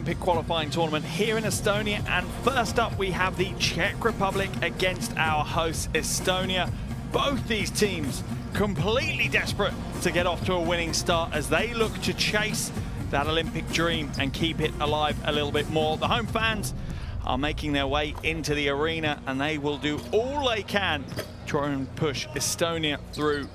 Olympic qualifying tournament here in Estonia. And first up, we have the Czech Republic against our hosts, Estonia. Both these teams completely desperate to get off to a winning start as they look to chase that Olympic dream and keep it alive a little bit more. The home fans are making their way into the arena and they will do all they can to try and push Estonia through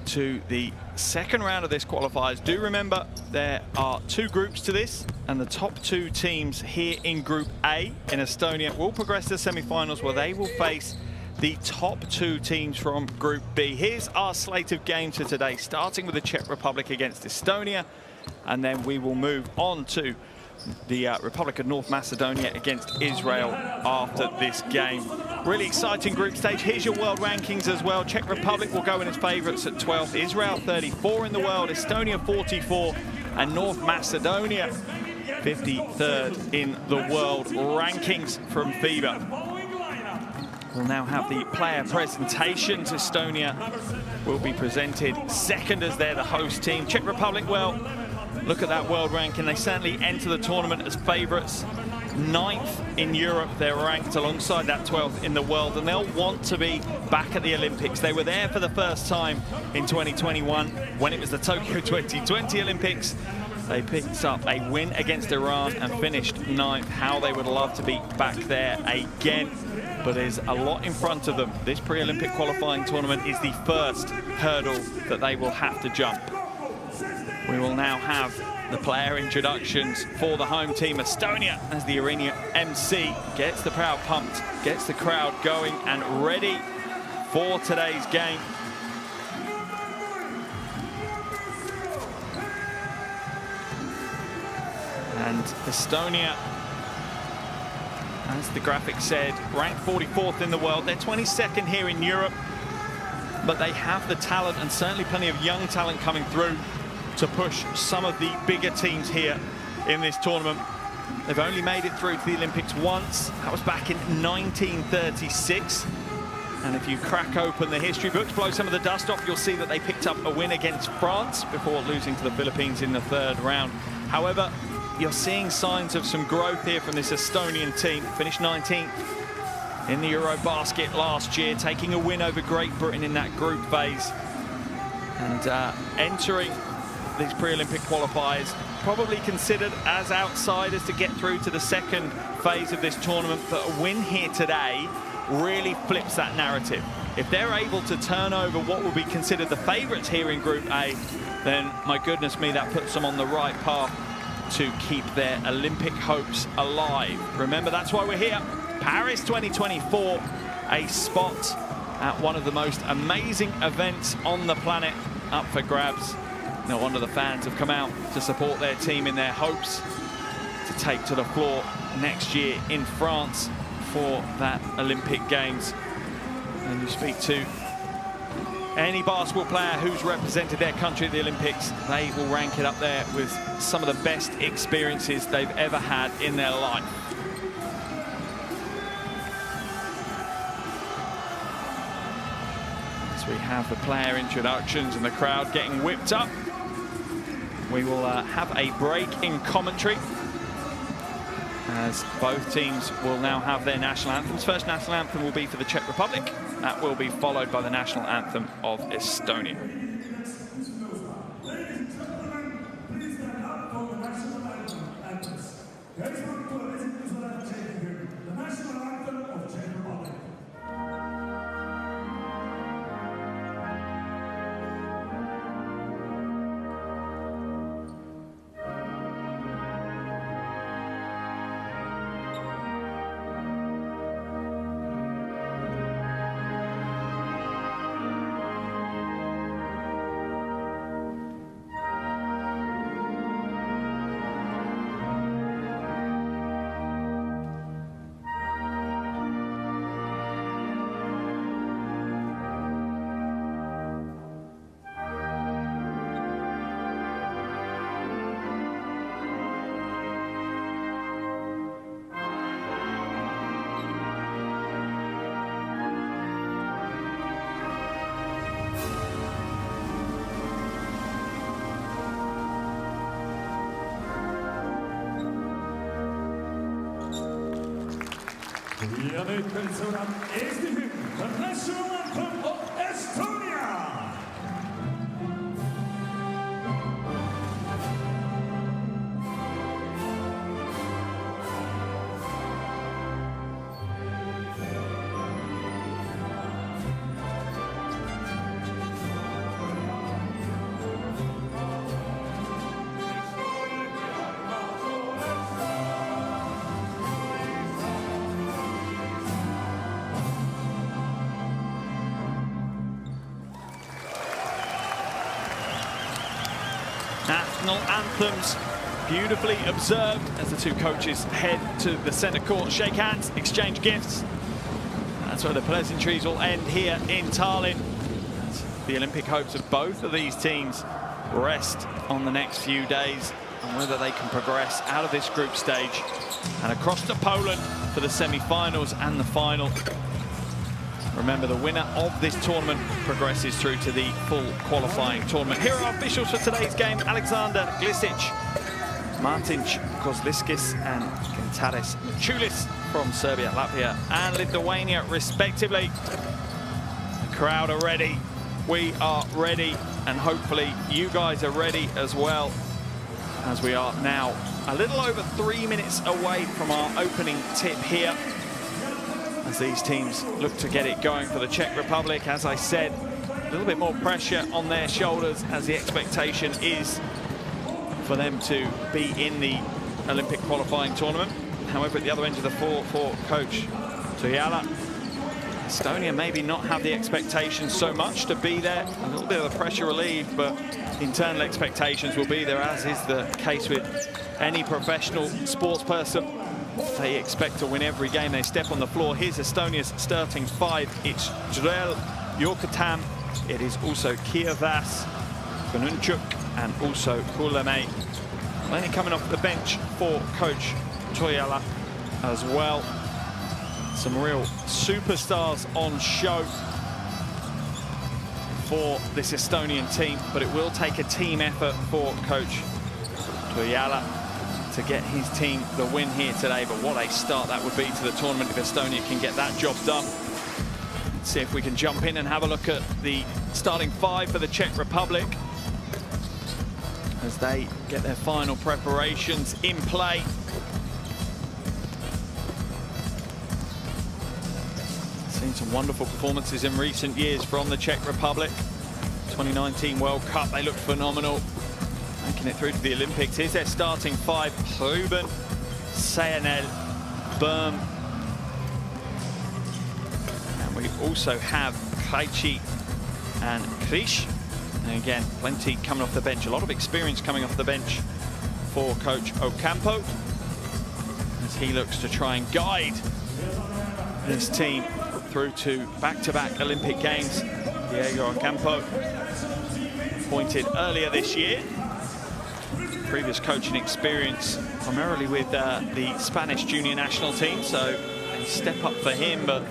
to the second round of this qualifiers. Do remember there are two groups to this, and the top two teams here in Group A in Estonia will progress to semi-finals, where they will face the top two teams from Group B. Here's our slate of games for today, starting with the Czech Republic against Estonia, and then we will move on to the Republic of North Macedonia against Israel after this game. Really exciting group stage. Here's your world rankings as well. Czech Republic will go in as favourites at 12th. Israel 34 in the world. Estonia 44. And North Macedonia 53rd in the world rankings from FIBA. We'll now have the player presentations. Estonia will be presented second as they're the host team. Czech Republic, well, look at that world ranking. They certainly enter the tournament as favourites. 9th in Europe, they're ranked alongside that 12th in the world, and they'll want to be back at the Olympics. They were there for the first time in 2021 when it was the Tokyo 2020 Olympics. They picked up a win against Iran and finished 9th. How they would love to be back there again. But there's a lot in front of them. This pre-Olympic qualifying tournament is the first hurdle that they will have to jump. We will now have the player introductions for the home team. Estonia, as the arena MC, gets the crowd pumped, gets the crowd going and ready for today's game. And Estonia, as the graphic said, ranked 44th in the world. They're 22nd here in Europe, but they have the talent and certainly plenty of young talent coming through to push some of the bigger teams here in this tournament. They've only made it through to the Olympics once. That was back in 1936. And if you crack open the history books, blow some of the dust off, you'll see that they picked up a win against France before losing to the Philippines in the third round. However, you're seeing signs of some growth here from this Estonian team. Finished 19th in the Eurobasket last year, taking a win over Great Britain in that group phase. And entering these pre-Olympic qualifiers, probably considered as outsiders to get through to the second phase of this tournament, but a win here today really flips that narrative. If they're able to turn over what will be considered the favourites here in Group A, then my goodness me, that puts them on the right path to keep their Olympic hopes alive. Remember, that's why we're here. Paris 2024, a spot at one of the most amazing events on the planet up for grabs. No wonder the fans have come out to support their team in their hopes to take to the floor next year in France for that Olympic Games. And you speak to any basketball player who's represented their country at the Olympics, they will rank it up there with some of the best experiences they've ever had in their life. As we have the player introductions and the crowd getting whipped up, we will have a break in commentary as both teams will now have their national anthems. First national anthem will be for the Czech Republic. That will be followed by the national anthem of Estonia. Ja, nu kommer sådan EST, the national anthem of Estonia. National anthems beautifully observed as the two coaches head to the centre court, shake hands, exchange gifts. That's where the pleasantries will end here in Tallinn. The Olympic hopes of both of these teams rest on the next few days on whether they can progress out of this group stage and across to Poland for the semi-finals and the final. Remember, the winner of this tournament progresses through to the full qualifying tournament. Here are our officials for today's game: Alexander Glisic, Martin Kozliskis and Gintaris Chulis from Serbia, Latvia and Lithuania respectively. The crowd are ready, we are ready, and hopefully you guys are ready as well, as we are now a little over 3 minutes away from our opening tip here, as these teams look to get it going for the Czech Republic. As I said, a little bit more pressure on their shoulders, as the expectation is for them to be in the Olympic qualifying tournament. However, at the other end of the floor for coach Toijala, Estonia maybe not have the expectations so much to be there. A little bit of the pressure relieved, but internal expectations will be there, as is the case with any professional sports person. They expect to win every game they step on the floor. Here's Estonia's starting five. It's Jrel, Jorkatam, it is also Kievas, Konunchuk, and also Kulemäe. Only coming off the bench for coach Toijala as well. Some real superstars on show for this Estonian team, but it will take a team effort for coach Toijala to get his team the win here today. But what a start that would be to the tournament if Estonia can get that job done. Let's see if we can jump in and have a look at the starting five for the Czech Republic as they get their final preparations in play. Seen some wonderful performances in recent years from the Czech Republic. 2019 World Cup, they looked phenomenal, making it through to the Olympics. Here's their starting five: Ruben, Sayanel, Berm. And we also have Krejci and Krish. And again, plenty coming off the bench. A lot of experience coming off the bench for coach Ocampo, as he looks to try and guide this team through to back-to-back Olympic Games. Diego Ocampo, appointed earlier this year. Previous coaching experience primarily with the Spanish junior national team, so a step up for him, but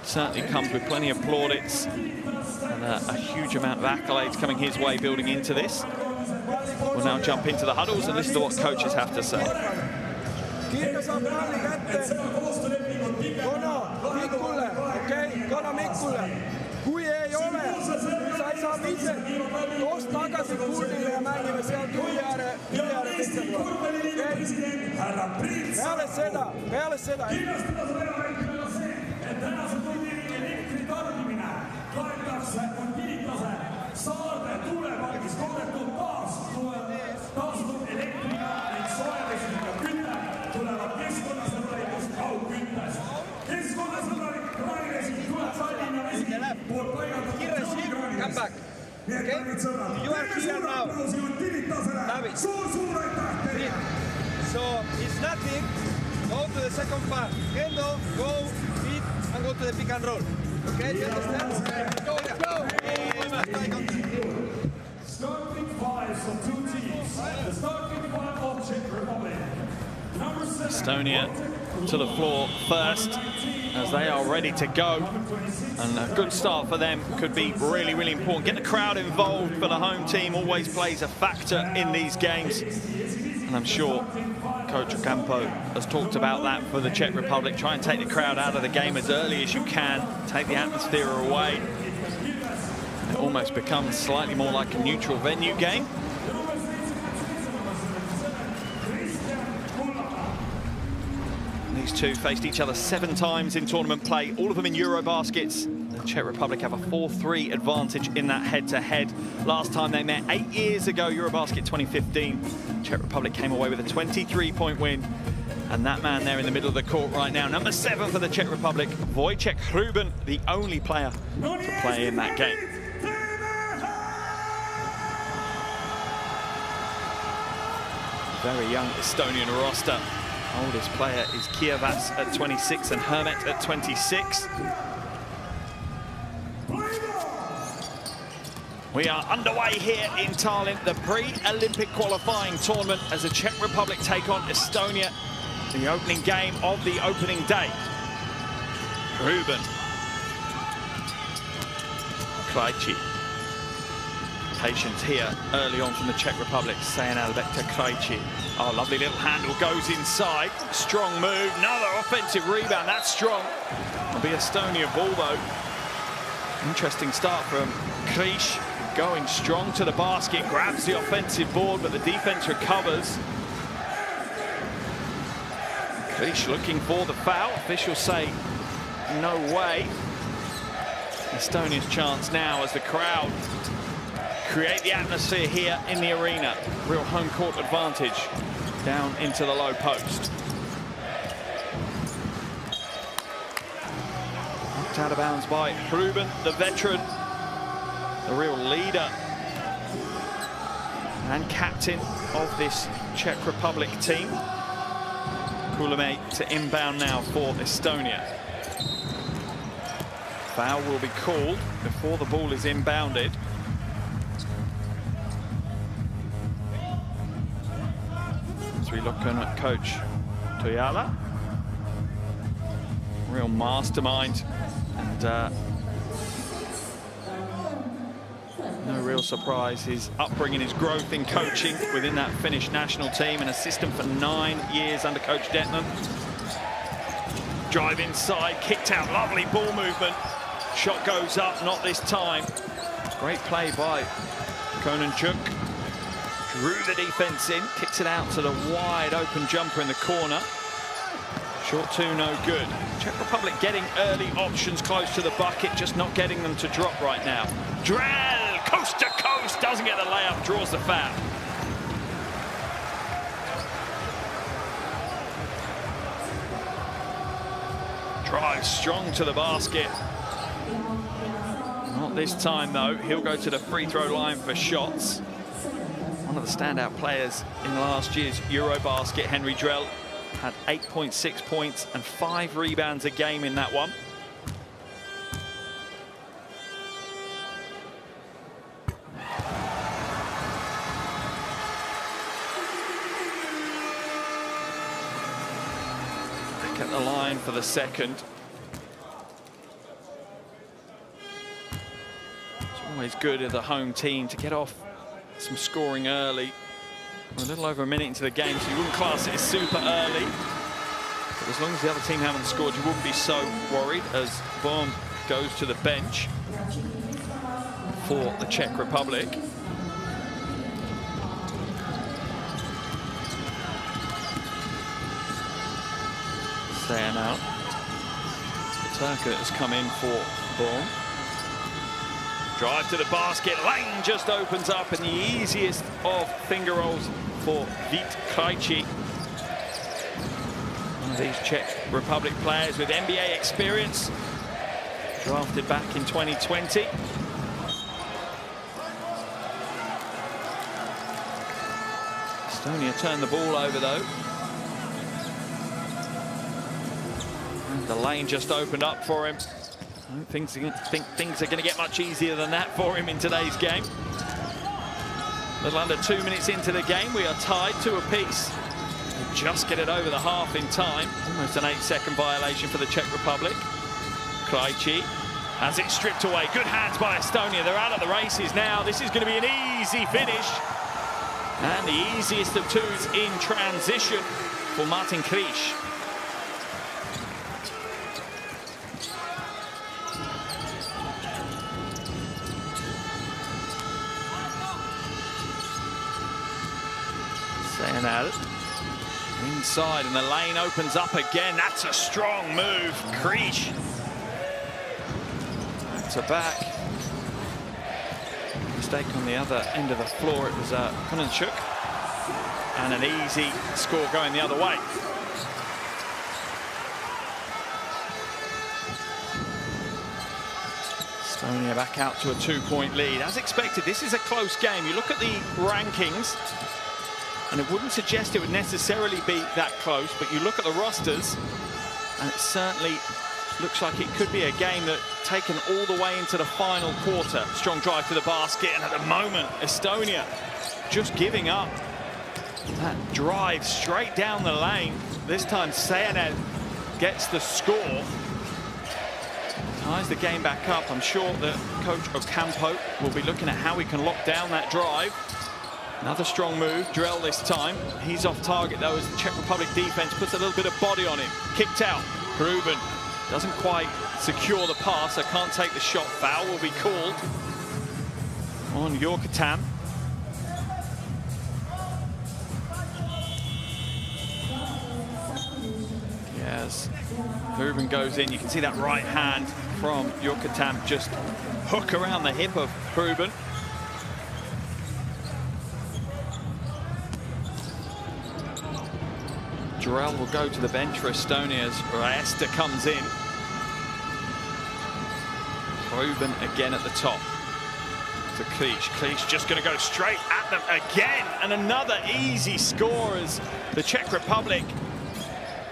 certainly comes with plenty of plaudits and a huge amount of accolades coming his way building into this. We'll now jump into the huddles and listen to what coaches have to say. Kui ei ole, niin sa ei saa itse tuosta takaisin kuldille ja mängime siellä tuli Peale seda. Saarde tulevalgis korretult taastub elektriga ning soojendused ja küte tulevad keskkonnasõbralikust kaugküttest. Keskkonnasõbralik kraanivesi tuleb Tallinna vesi poolt paigaldatud. Come back. Okay? You are here now. David. So it's nothing. Go to the second part. Hand off, go, feed, and go to the pick and roll. Okay, do you understand? Go. Starting fives of two teams. The starting five of Czech Republic. Number 7. Estonia to the floor first, as they are ready to go. And a good start for them could be really, really important. Get the crowd involved for the home team always plays a factor in these games. And I'm sure Coach Ocampo has talked about that for the Czech Republic. Try and take the crowd out of the game as early as you can. Take the atmosphere away. It almost becomes slightly more like a neutral venue game. These two faced each other 7 times in tournament play, all of them in Eurobaskets. The Czech Republic have a 4-3 advantage in that head-to-head. Last time they met 8 years ago, Eurobasket 2015. Czech Republic came away with a 23-point win. And that man there in the middle of the court right now, number 7 for the Czech Republic, Wojciech Hruben, the only player to play in that game. Very young Estonian roster. Oldest player is Kievas at 26 and Hermet at 26. We are underway here in Tallinn, the pre-Olympic qualifying tournament as the Czech Republic take on Estonia, the opening game of the opening day. Hruben. Krejci. Patience here early on from the Czech Republic. Sayan Albekta Krejci. Oh, lovely little handle, goes inside. Strong move, another offensive rebound, that's strong. It'll be Estonia ball though. Interesting start from Krejci, going strong to the basket, grabs the offensive board, but the defense recovers. Krejci looking for the foul. Officials say no way. Estonia's chance now as the crowd create the atmosphere here in the arena. Real home court advantage down into the low post. Knocked out of bounds by Hruben, the veteran, the real leader and captain of this Czech Republic team. Kulemäe to inbound now for Estonia. Foul will be called before the ball is inbounded. As we look at Coach Toyala, real mastermind, and no real surprise, his upbringing, his growth in coaching within that Finnish national team, an assistant for 9 years under Coach Detman. Drive inside, kicked out, lovely ball movement. Shot goes up, not this time. Great play by Kononchuk. Drew the defense in, kicks it out to the wide open jumper in the corner. Short 2, no good. Czech Republic getting early options close to the bucket, just not getting them to drop right now. Drell, coast to coast, doesn't get the layup, draws the foul. Drives strong to the basket. Not this time though, he'll go to the free throw line for shots. One of the standout players in last year's Eurobasket, Henry Drell, had 8.6 points and 5 rebounds a game in that one. Back at the line for the second. It's always good as a home team to get off some scoring early. We're a little over a minute into the game, so you wouldn't class it as super early. But as long as the other team haven't scored, you wouldn't be so worried, as Bohm goes to the bench for the Czech Republic. Sayan out. Turka has come in for Bohm. Drive to the basket, lane just opens up, and the easiest of finger rolls for Vít Krejci. One of these Czech Republic players with NBA experience, drafted back in 2020. Estonia turned the ball over though. And the lane just opened up for him. I don't think things are going to get much easier than that for him in today's game. A little under 2 minutes into the game, we are tied 2 apiece. We'll just get it over the half in time. Almost an 8-second violation for the Czech Republic. Krejci has it stripped away. Good hands by Estonia. They're out of the races now. This is going to be an easy finish. And the easiest of twos in transition for Martin Krish. Seyanel inside, and the lane opens up again. That's a strong move. Krish to back. Mistake on the other end of the floor. It was Poland-Estonia, and an easy score going the other way. Estonia back out to a 2-point lead. As expected, this is a close game. You look at the rankings, and it wouldn't suggest it would necessarily be that close, but you look at the rosters, and it certainly looks like it could be a game that taken all the way into the final quarter. Strong drive to the basket, and at the moment, Estonia just giving up that drive straight down the lane. This time, Seyanel gets the score. Ties the game back up. I'm sure that Coach Ocampo will be looking at how he can lock down that drive. Another strong move, Drell this time. He's off target though as the Czech Republic defense puts a little bit of body on him. Kicked out, Ruben doesn't quite secure the pass, so can't take the shot. Foul will be called on Yorketam. Yes, Ruben goes in. You can see that right hand from Yorketam just hook around the hip of Ruben. Drell will go to the bench for Estonia as EST comes in. Ruben again at the top. To Krish. Krish just going to go straight at them again. And another easy score as the Czech Republic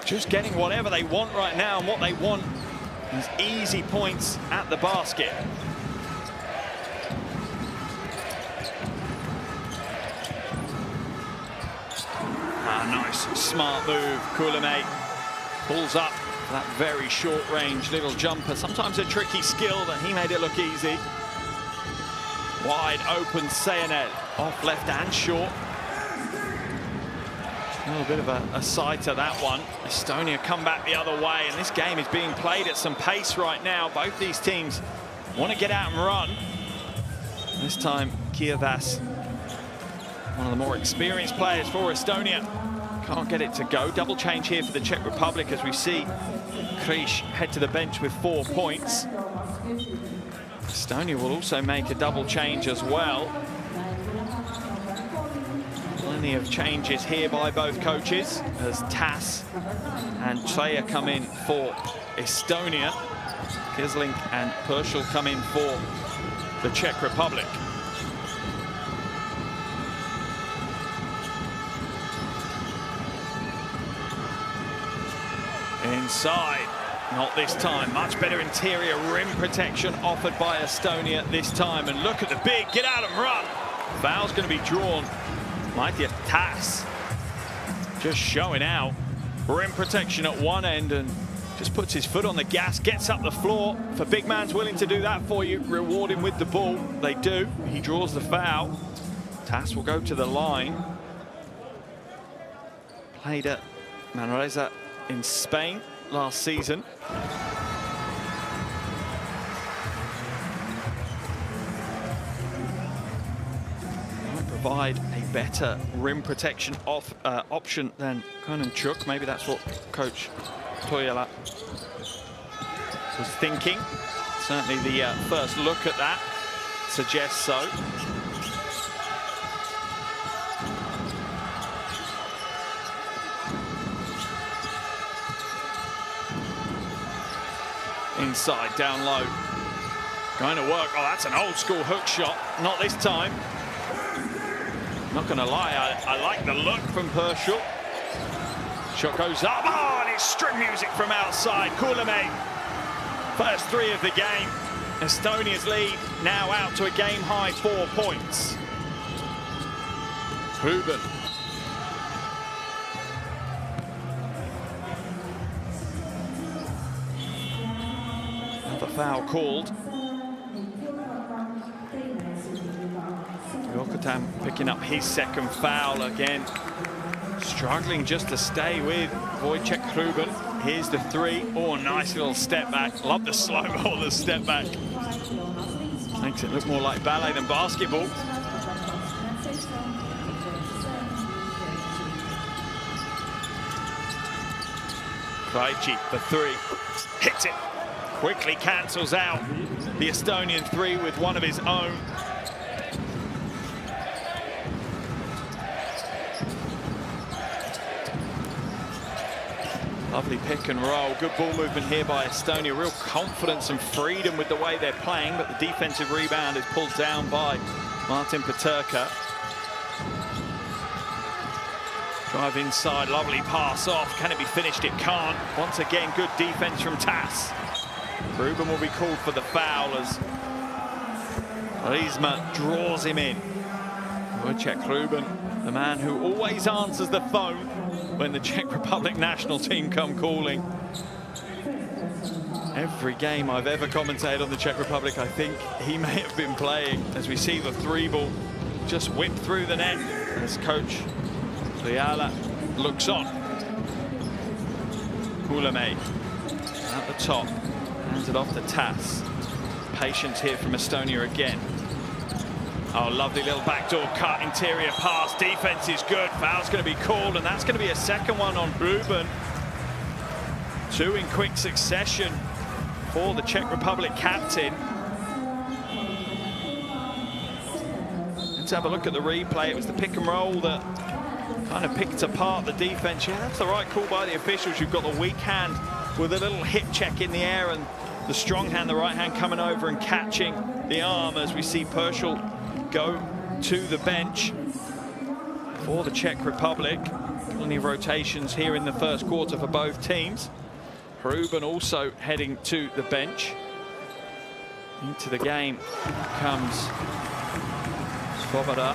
just getting whatever they want right now. And what they want is easy points at the basket. Nice, smart move. Kulamay pulls up for that very short range little jumper. Sometimes a tricky skill, but he made it look easy. Wide open, Seyanel off left and short. A little bit of a side to that one. Estonia come back the other way, and this game is being played at some pace right now. Both these teams want to get out and run. This time, Kievas, one of the more experienced players for Estonia, can't get it to go. Double change here for the Czech Republic as we see Krish head to the bench with 4 points. Estonia will also make a double change as well. Plenty of changes here by both coaches as Tas and Treya come in for Estonia. Kislink and Pershel come in for the Czech Republic. Inside, not this time. Much better interior rim protection offered by Estonia this time. And look at the big get out and run. Foul's going to be drawn. Mighty Tas just showing out. Rim protection at one end and just puts his foot on the gas, gets up the floor. If a big man's willing to do that for you, reward him with the ball. They do. He draws the foul. Tas will go to the line. Played at Manresa in Spain last season. Might provide a better rim protection option than Poland-Estonia. Maybe that's what Coach Toyala was thinking. Certainly the first look at that suggests so. Inside, down low. Going to work. Oh, that's an old school hook shot. Not this time. Not going to lie, I like the look from Pershel. Shot goes up. Oh, and it's string music from outside. Kulamay. First 3 of the game. Estonia's lead now out to a game-high 4 points. Ruben. Foul called. Yorketam picking up his second foul again. Struggling just to stay with Wojciech Ruben. Here's the three. Oh, nice little step back. Love the slow-mo, the step back. Makes it look more like ballet than basketball. Krejci for three. Hits it. Quickly cancels out the Estonian three with one of his own. Lovely pick and roll. Good ball movement here by Estonia. Real confidence and freedom with the way they're playing, but the defensive rebound is pulled down by Martin Peterka. Drive inside, lovely pass off. Can it be finished? It can't. Once again, good defense from Tass. Ruben will be called for the foul as Riesma draws him in. Wojciech Ruben, the man who always answers the phone when the Czech Republic national team come calling. Every game I've ever commentated on the Czech Republic, I think he may have been playing, as we see the three ball just whip through the net as coach Liala looks on. Kullamäe at the top, hands it off to Tass. Patience here from Estonia again. Oh, lovely little backdoor cut, interior pass. Defense is good. Foul's going to be called, and that's going to be a second one on Ruben. Two in quick succession for the Czech Republic captain. Let's have a look at the replay. It was the pick and roll that kind of picked apart the defense. Yeah, that's the right call by the officials. You've got the weak hand with a little hip check in the air, and the strong hand, the right hand, coming over and catching the arm as we see Pershel go to the bench for the Czech Republic. Plenty of rotations here in the first quarter for both teams. Ruben also heading to the bench. Into the game comes Svoboda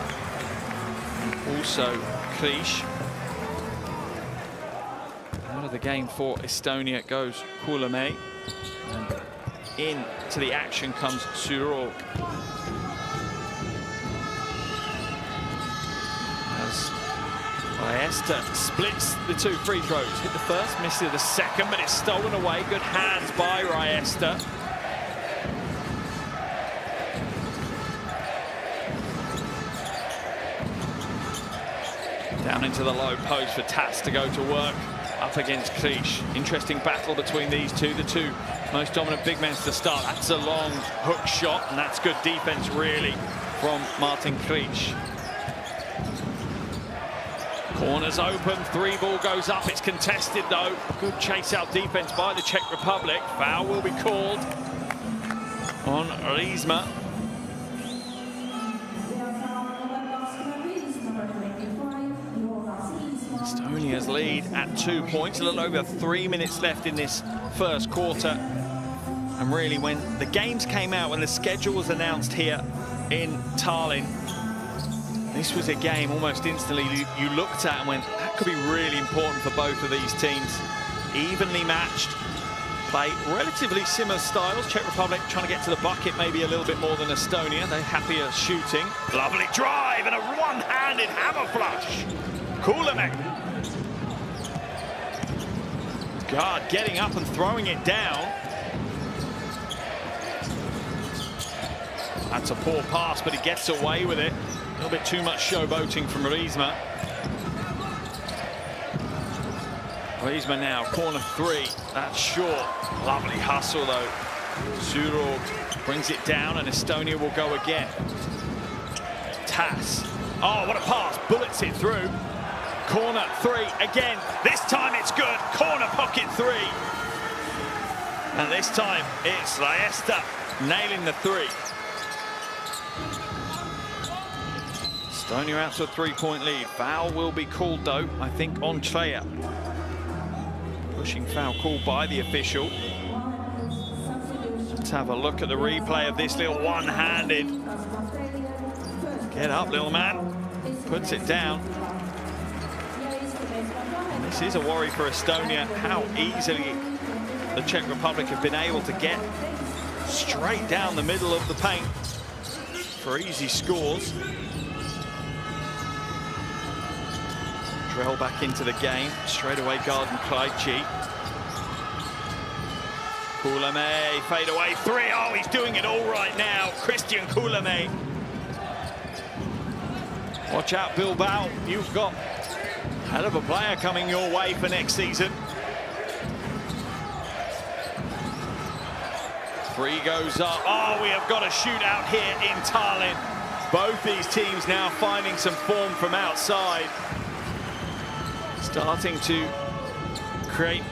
and also Križ. Out of the game for Estonia goes Kullamäe. And into the action comes Surog. EST splits the two free throws. Hit the first, misses the second, but it's stolen away. Good hands by Riesta. Down into the low post for Tass to go to work up against Križ. Interesting battle between these two, the two most dominant big men to start. That's a long hook shot, and that's good defense really from Martin Križ. Corners open, three ball goes up, it's contested though. Good chase out defense by the Czech Republic. Foul will be called on Riesma. Estonia's lead at 2 points, a little over 3 minutes left in this first quarter. And really when the games came out, when the schedule was announced here in Tallinn, this was a game almost instantly you looked at and went, that could be really important for both of these teams. Evenly matched, play relatively similar styles. Czech Republic trying to get to the bucket maybe a little bit more than Estonia. They're happier shooting. Lovely drive and a one-handed hammer flush. Kullamäe. Guard getting up and throwing it down. That's a poor pass, but he gets away with it. A little bit too much showboating from Riesma. Riesma now, corner three. That's short. Lovely hustle though. Surog brings it down and Estonia will go again. Tass. Oh, what a pass. Bullets it through. Corner three again. This time it's good. Corner pocket three. And this time it's Riesta nailing the three. Estonia out to a three-point lead. Foul will be called, though, I think, on Trea. Pushing foul called by the official. Let's have a look at the replay of this little one-handed. Get up, little man. Puts it down. And this is a worry for Estonia, how easily the Czech Republic have been able to get straight down the middle of the paint for easy scores. Drell back into the game. Straight away guarding Krejci. Kullamäe, fade away three. Oh, he's doing it all right now. Christian Kullamäe. Watch out, Bilbao. You've got a hell of a player coming your way for next season. Three goes up. Oh, we have got a shootout here in Tallinn. Both these teams now finding some form from outside. Starting to create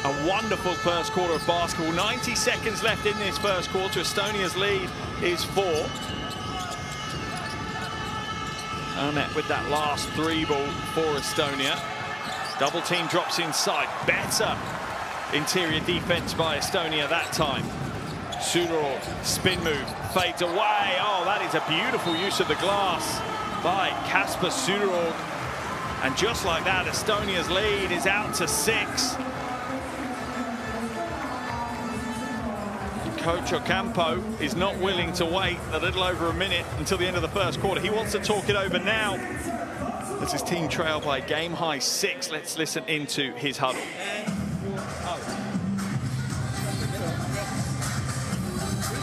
a wonderful first quarter of basketball. 90 seconds left in this first quarter. Estonia's lead is 4. Hermet with that last three ball for Estonia. Double team drops inside. Better interior defense by Estonia that time. Sudorov, spin move, fades away. Oh, that is a beautiful use of the glass by Kasper Sudorov. And just like that, Estonia's lead is out to 6. Coach Ocampo is not willing to wait a little over a minute until the end of the first quarter. He wants to talk it over now as his team trail by game high 6. Let's listen into his huddle. We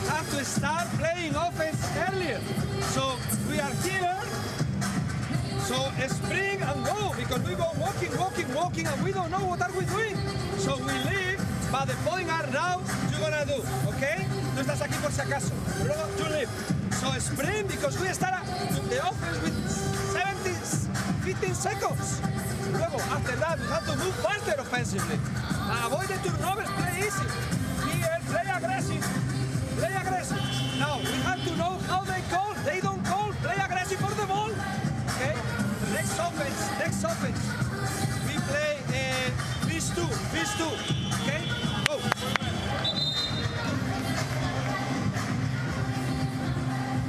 have to start playing offense earlier. So we are here. So spring and go, because we go walking, and we don't know what are we doing. So we leave, but the point are now you're gonna do, okay? Tú estás aquí por si acaso. Luego you leave. So sprint, because we start the offense with 15 seconds. Luego, after that, we have to move faster offensively. Avoid the turnovers, play easy. Here, play aggressive. Play aggressive. Now, we have to know how they call. They don't call. Play aggressive for the ball. Okay? Next offense. We play fish two. Okay? Go.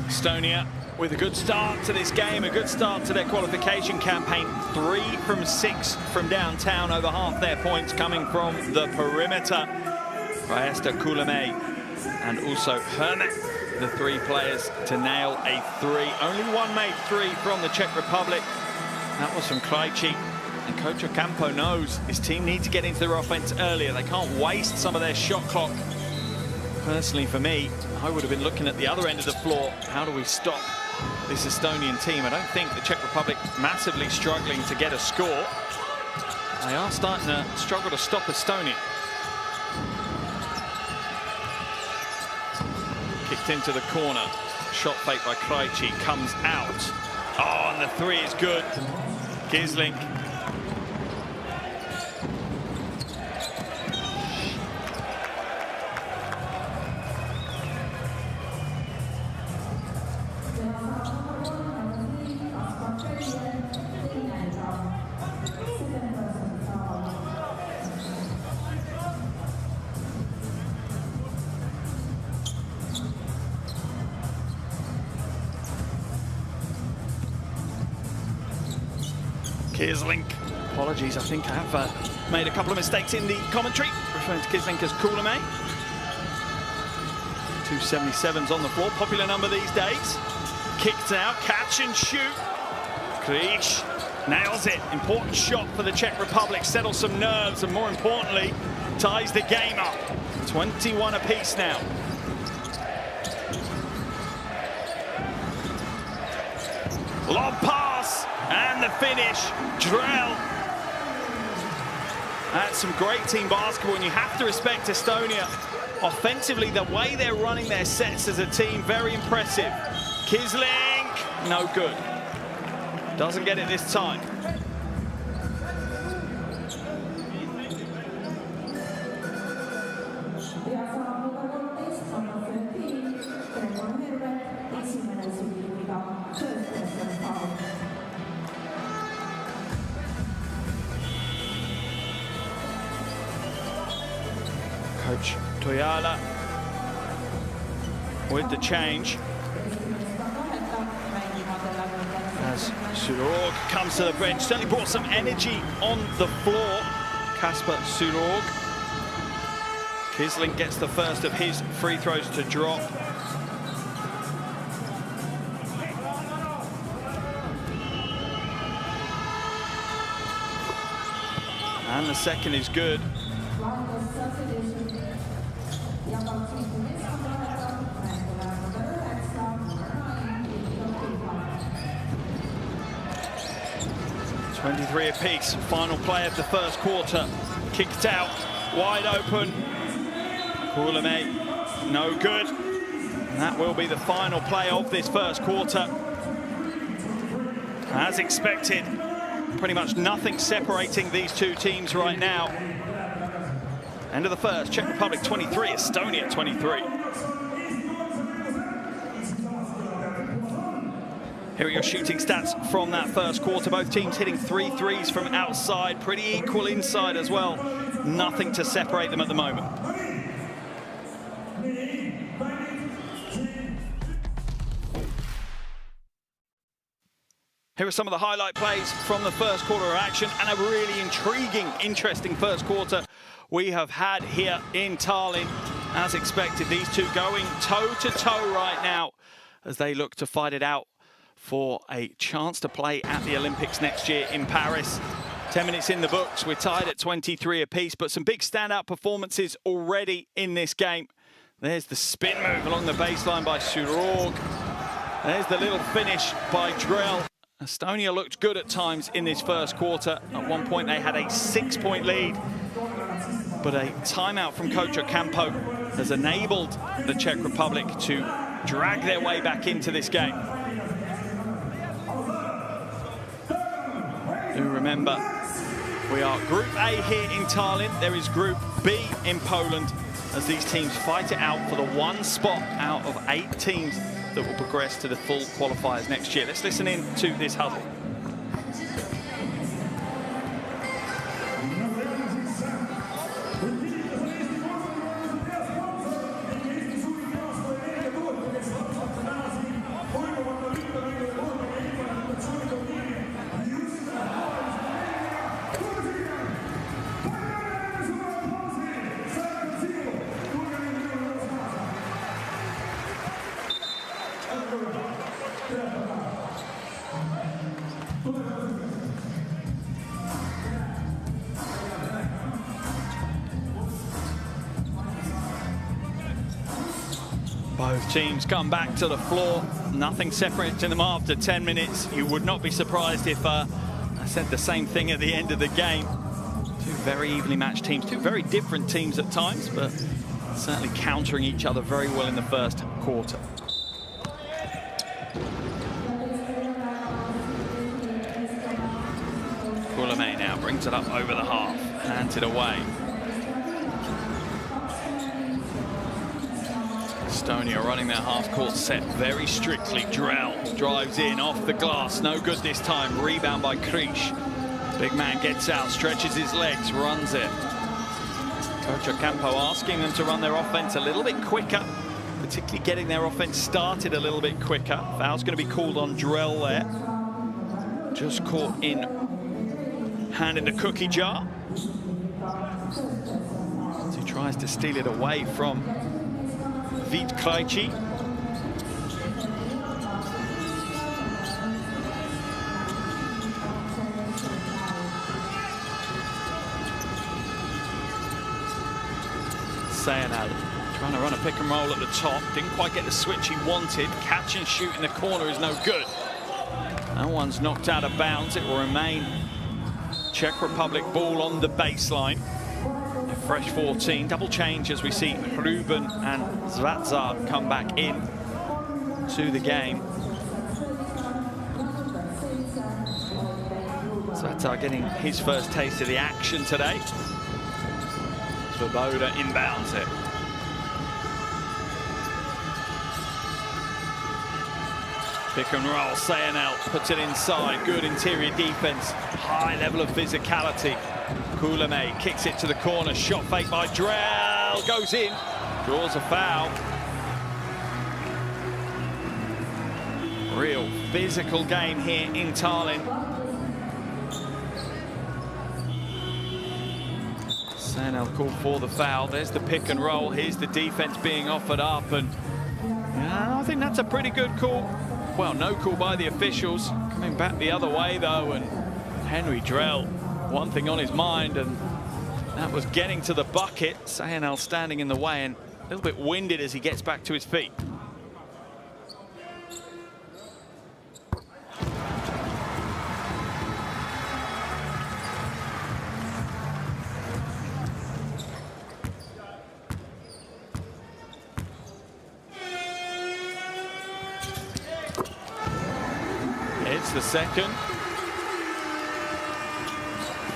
Estonia with a good start to this game, a good start to their qualification campaign. 3 from 6 from downtown, over half their points coming from the perimeter. Raesta, Kullamäe, and also Hermet, the 3 players to nail a 3. Only one made 3 from the Czech Republic. That was from Krejci. And Coach Ocampo knows his team needs to get into their offense earlier. They can't waste some of their shot clock. Personally, for me, I would have been looking at the other end of the floor. How do we stop this Estonian team? I don't think the Czech Republic massively struggling to get a score. They are starting to struggle to stop Estonia. Kicked into the corner. Shot fake by Krejci, comes out. Oh, and the 3 is good. Gisling. Gisling, apologies, I think I have made a couple of mistakes in the commentary, referring to Gisling as Kullamäe. 277s on the floor, popular number these days. Kicked out, catch and shoot. Krish nails it, important shot for the Czech Republic, settles some nerves, and more importantly, ties the game up. 21 apiece now. Lob pass, and the finish, Drell. That's some great team basketball, and you have to respect Estonia. Offensively, the way they're running their sets as a team, very impressive. Gisling, no good. Doesn't get it this time. Coach Toyala with the change. As Sudorov comes to the bench, certainly brought some energy on the floor. Kasper Sudorov. Gisling gets the first of his free throws to drop. And the second is good. .23 apiece. Final play of the first quarter. Kicked out, wide open. Kuulame, no good. And that will be the final play of this first quarter. As expected, pretty much nothing separating these two teams right now. End of the first, Czech Republic 23, Estonia 23. Here are your shooting stats from that first quarter. Both teams hitting 3 threes from outside, pretty equal inside as well. Nothing to separate them at the moment. Here are some of the highlight plays from the first quarter of action, and a really intriguing, interesting first quarter we have had here in Tallinn. As expected, these two going toe-to-toe right now as they look to fight it out for a chance to play at the Olympics next year in Paris. 10 minutes in the books, we're tied at 23 apiece, but some big standout performances already in this game. There's the spin move along the baseline by Surog. There's the little finish by Drell. Estonia looked good at times in this first quarter. At one point they had a 6-point lead, but a timeout from Coach Ocampo has enabled the Czech Republic to drag their way back into this game. Do remember, we are Group A here in Tallinn. There is Group B in Poland as these teams fight it out for the one spot out of 8 teams that will progress to the full qualifiers next year. Let's listen in to this huddle. Both teams come back to the floor. Nothing separating them after 10 minutes. You would not be surprised if I said the same thing at the end of the game. Two very evenly matched teams, two very different teams at times, but certainly countering each other very well in the first quarter. Kuulame now brings it up over the half, hands it away. Estonia running their half-court set very strictly. Drell drives in off the glass, no good this time. Rebound by Krish. Big man gets out, stretches his legs, runs it. Coach Ocampo asking them to run their offense a little bit quicker, particularly getting their offense started a little bit quicker. Foul's going to be called on Drell there. Just caught in hand in the cookie jar. As he tries to steal it away from Vít Krejčí. Sayonal trying to run a pick and roll at the top. Didn't quite get the switch he wanted. Catch and shoot in the corner is no good. That one's knocked out of bounds. It will remain Czech Republic ball on the baseline. Fresh 14, double change as we see Ruben and Zvatar come back in to the game. Zvatar getting his first taste of the action today. Svoboda inbounds it. Pick and roll, Sayonal puts it inside. Good interior defense, high level of physicality. Kuulame kicks it to the corner, shot fake by Drell, goes in, draws a foul. Real physical game here in Tallinn. Sayonal called for the foul. There's the pick and roll. Here's the defense being offered up, and I think that's a pretty good call. Well, no call by the officials. Coming back the other way though, and Henry Drell, one thing on his mind, and That was getting to the bucket. Sayanel standing in the way and a little bit winded as he gets back to his feet. It's the second.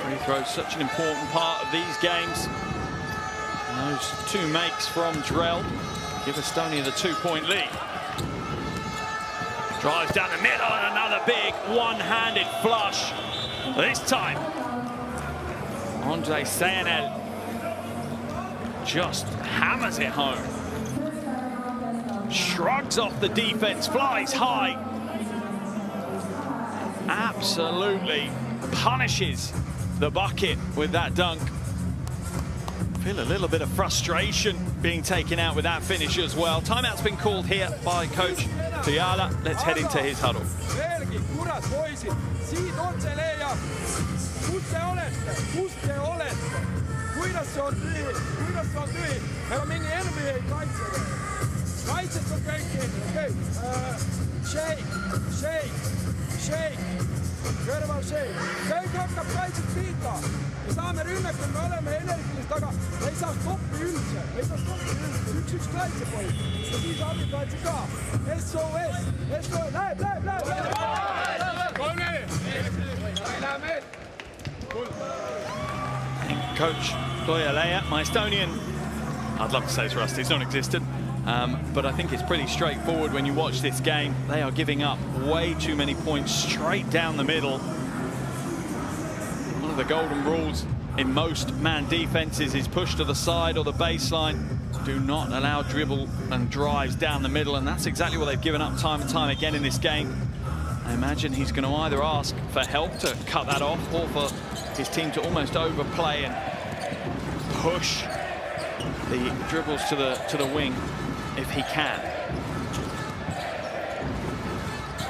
Free throw, such an important part of these games. And those two makes from Drell give Estonia the 2-point lead. Drives down the middle and another big one-handed flush. This time, Andre Sayanel just hammers it home. Shrugs off the defense, flies high. Absolutely punishes the bucket with that dunk. Feel a little bit of frustration being taken out with that finish as well. Timeout's been called here by Coach Fiala. Let's head into his huddle. Shake. Kõrval shake. Kõik hakkab kaitset pihta. Me saame rünnakul, me oleme energilised, aga me ei saa stoppi üldse. Me ei saa stoppi üldse. Üks kaitsepoint. Ja siis abikaitse ka. SOS. SOS. Läheb. Coach Doyalea, my Estonian, I'd love to say it's rusty, it's non-existent. But I think it's pretty straightforward when you watch this game. They are giving up way too many points straight down the middle. One of the golden rules in most man defenses is push to the side or the baseline. Do not allow dribble and drives down the middle, and that's exactly what they've given up time and time again in this game. I imagine he's going to either ask for help to cut that off or for his team to almost overplay and push the dribbles to the wing if he can.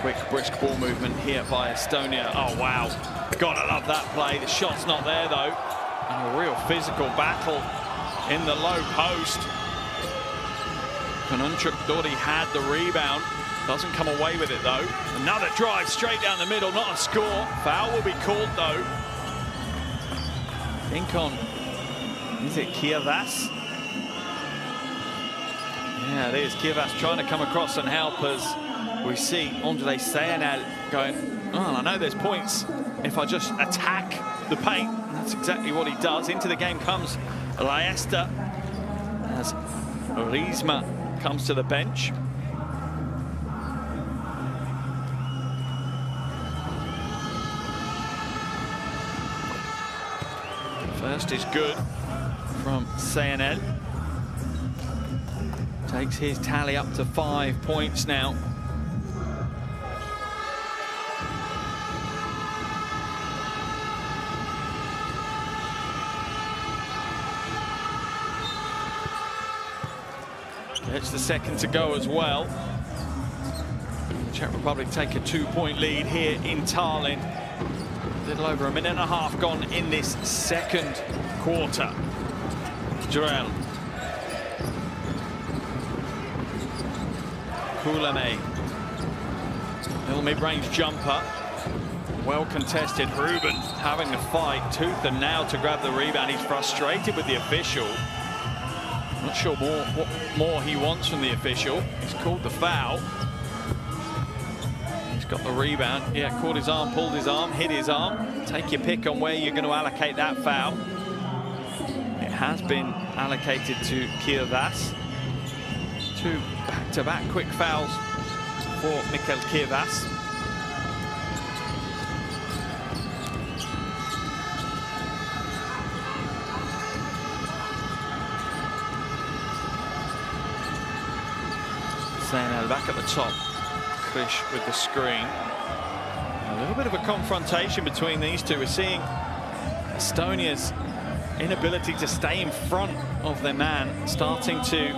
Quick, brisk ball movement here by Estonia. Oh, wow. Gotta love that play. The shot's not there, though. And a real physical battle in the low post. Kanunchuk thought he had the rebound. Doesn't come away with it, though. Another drive straight down the middle. Not a score. Foul will be called, though. Think on, is it Kievas? Yeah, it is. Kievas trying to come across and help us. We see Andre Sayanel going, well, I know there's points if I just attack the paint. And that's exactly what he does. Into the game comes Laesta as Rizma comes to the bench. First is good from Sayanel. Takes his tally up to 5 points now. It's the second to go as well. The Czech Republic take a 2-point lead here in Tallinn. A little over a minute and a half gone in this second quarter. Drell. Kulemäe. Little mid-range jumper. Well contested. Ruben having to fight tooth and nail to grab the rebound. He's frustrated with the official. Not sure what more he wants from the official. He's called the foul. He's got the rebound. Yeah, caught his arm, pulled his arm, hit his arm. Take your pick on where you're going to allocate that foul. It has been allocated to Kievas. 2 back-to-back quick fouls for Mikkel Kievas. Sayanel back at the top. Krish with the screen. A little bit of a confrontation between these two. We're seeing Estonia's inability to stay in front of their man starting to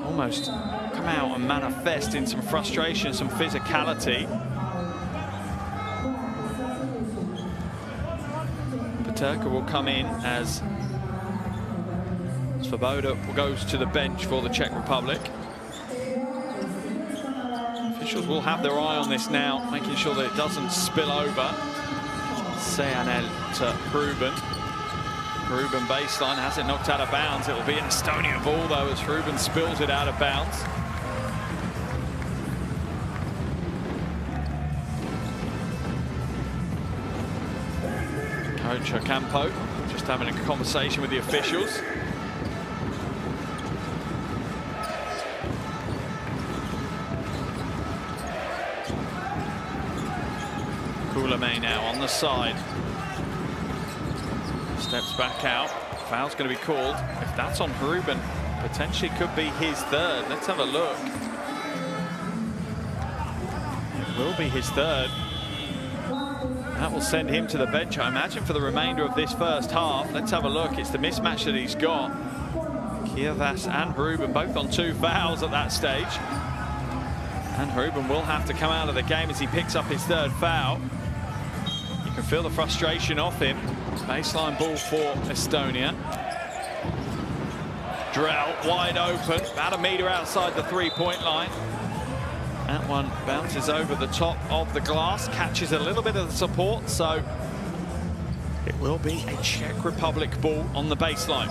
almost come out and manifest in some frustration, some physicality. Turka will come in as Svoboda goes to the bench for the Czech Republic. Officials will have their eye on this now, making sure that it doesn't spill over. Seanel to Ruben. Ruben baseline, has it knocked out of bounds. It will be an Estonian ball though as Ruben spills it out of bounds. Coach Ocampo just having a conversation with the officials. Kulamay now on the side. Steps back out. Foul's going to be called. If that's on Ruben, potentially could be his third. Let's have a look. It will be his third. That will send him to the bench, I imagine, for the remainder of this first half. Let's have a look. It's the mismatch that he's got. Kiervas and Ruben both on 2 fouls at that stage. And Ruben will have to come out of the game as he picks up his 3rd foul. You can feel the frustration off him. Baseline ball for Estonia. Drell wide open, about a metre outside the 3-point line. That one bounces over the top of the glass, catches a little bit of the support, so it will be a Czech Republic ball on the baseline.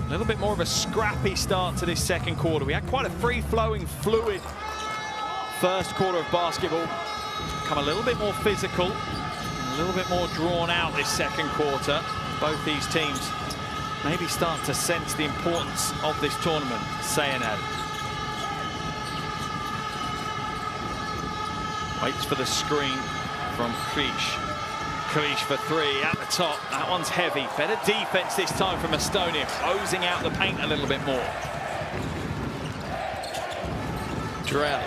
A little bit more of a scrappy start to this second quarter. We had quite a free-flowing, fluid first quarter of basketball. Become a little bit more physical, a little bit more drawn out this second quarter. Both these teams maybe start to sense the importance of this tournament. Seanel waits for the screen from Krish. Krish for 3 at the top. That one's heavy. Better defense this time from Estonia, closing out the paint a little bit more. Drell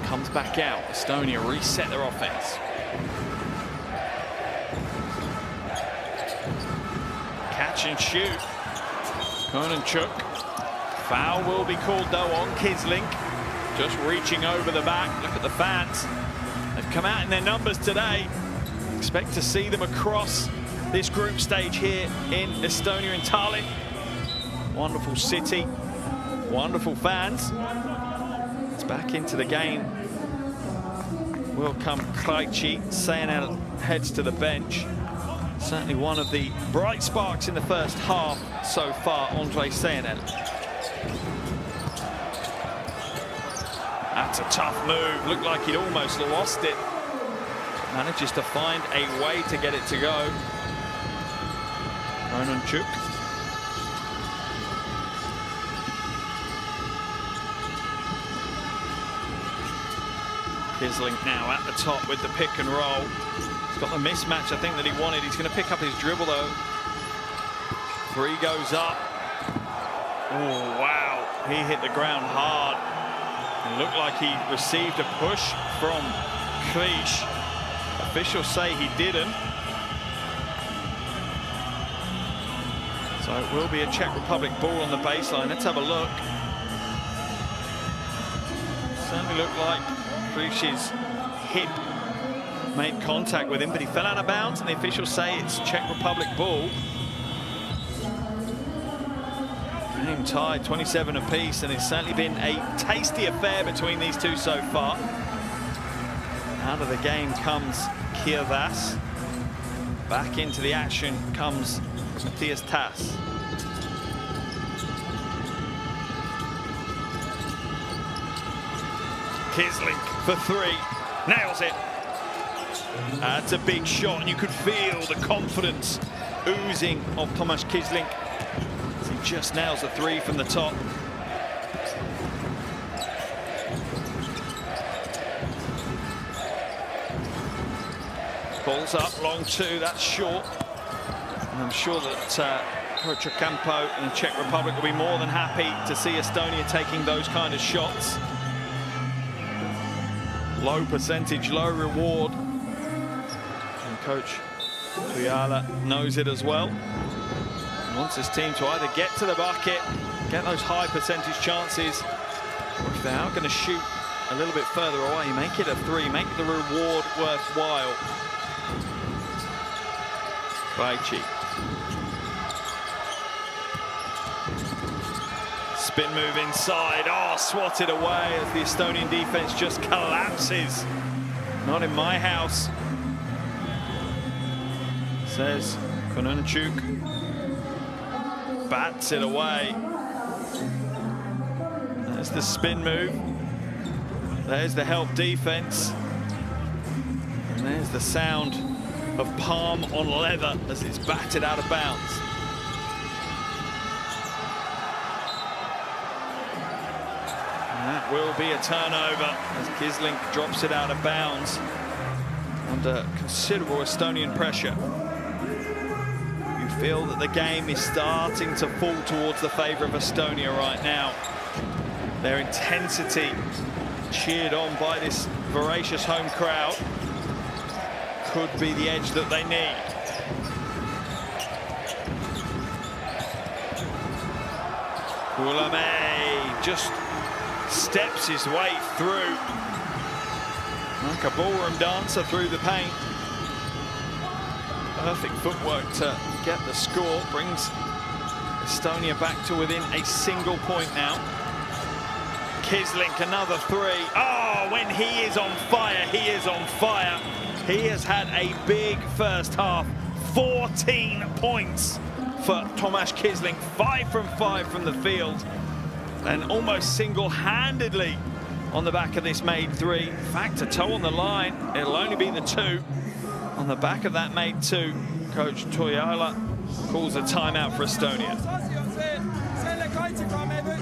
comes back out. Estonia reset their offense. Catch and shoot. Kononchuk. Foul will be called though on Kislink. Just reaching over the back. Look at the fans. They've come out in their numbers today. Expect to see them across this group stage here in Estonia, in Tallinn. Wonderful city, wonderful fans. It's back into the game. Will come Krejci. Seanel heads to the bench. Certainly one of the bright sparks in the first half so far, Andre Seanel. That's a tough move. Looked like he'd almost lost it. Manages to find a way to get it to go. Kononchuk. Kislink now at the top with the pick and roll. He's got the mismatch, I think, that he wanted. He's going to pick up his dribble, though. 3 goes up. Oh, wow. He hit the ground hard. It looked like he received a push from Krish. Officials say he didn't. So it will be a Czech Republic ball on the baseline. Let's have a look. Certainly looked like Krish's hip made contact with him, but he fell out of bounds, and the officials say it's Czech Republic ball. Game tied 27 apiece, and it's certainly been a tasty affair between these two so far. Out of the game comes Kiervas. Back into the action comes Matthias Tass. Kislink for 3, nails it. That's a big shot, and you could feel the confidence oozing of Tomasz Kislink. He just nails the 3 from the top. Balls up, long 2, that's short. And I'm sure that Coach Ocampo and the Czech Republic will be more than happy to see Estonia taking those kind of shots. Low percentage, low reward. And Coach Kujala knows it as well. He wants his team to either get to the bucket, get those high percentage chances, or if they are going to shoot a little bit further away, make it a 3, make the reward worthwhile. Krajci. Spin move inside. Oh, swatted away as the Estonian defense just collapses. Not in my house, says Kononchuk. Bats it away. There's the spin move. There's the help defense. And there's the sound of palm on leather as it's batted out of bounds. And that will be a turnover as Kislink drops it out of bounds under considerable Estonian pressure. You feel that the game is starting to fall towards the favour of Estonia right now. Their intensity, cheered on by this voracious home crowd, could be the edge that they need. Kullamäe just steps his way through like a ballroom dancer through the paint. Perfect footwork to get the score, brings Estonia back to within a single point now. Kislink, another three. Oh, when he is on fire, he is on fire. He has had a big first half. 14 points for Tomasz Kislink. 5 from 5 from the field. And almost single-handedly on the back of this made three. In fact, a toe on the line. It'll only be the two. On the back of that made two, Coach Toijala calls a timeout for Estonia.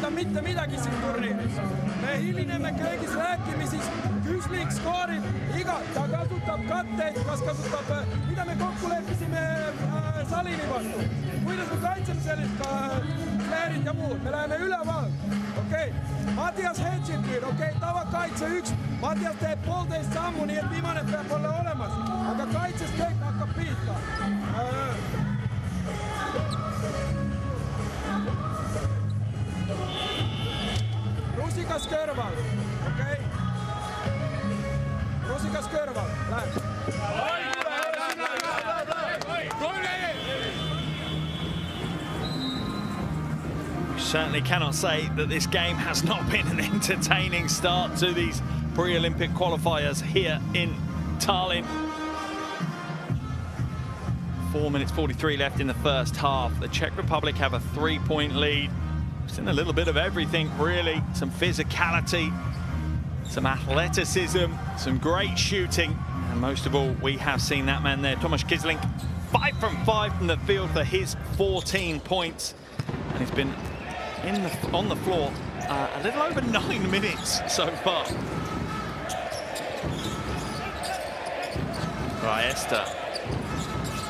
Mitte midagi siin turniiris. Me hilineme kõigis rääkimisis, Kislink skoorib igat, ta kasutab katteid, kas kasutab, mida me kokku leppisime Salini vastu. Kuidas me kaitseme sellist fläärid ja muud, me läheme üleval. Okei, Mattias Hedžib nüüd, okei, tavakaitse üks, Mattias teeb 1,5 sammu, nii et viimane peab olla olemas, aga kaitses kõik hakkab pihta. Rusikas kõrval, okei? Rusikas kõrval, läheb. We certainly cannot say that this game has not been an entertaining start to these pre-Olympic qualifiers here in Tallinn. 4 minutes 43 left in the first half. The Czech Republic have a 3-point lead. We've seen a little bit of everything, really. Some physicality, some athleticism, some great shooting. And most of all, we have seen that man there, Tomasz Kislink, 5 from 5 from the field for his 14 points. And he's been on the floor a little over 9 minutes so far. Right, Esther.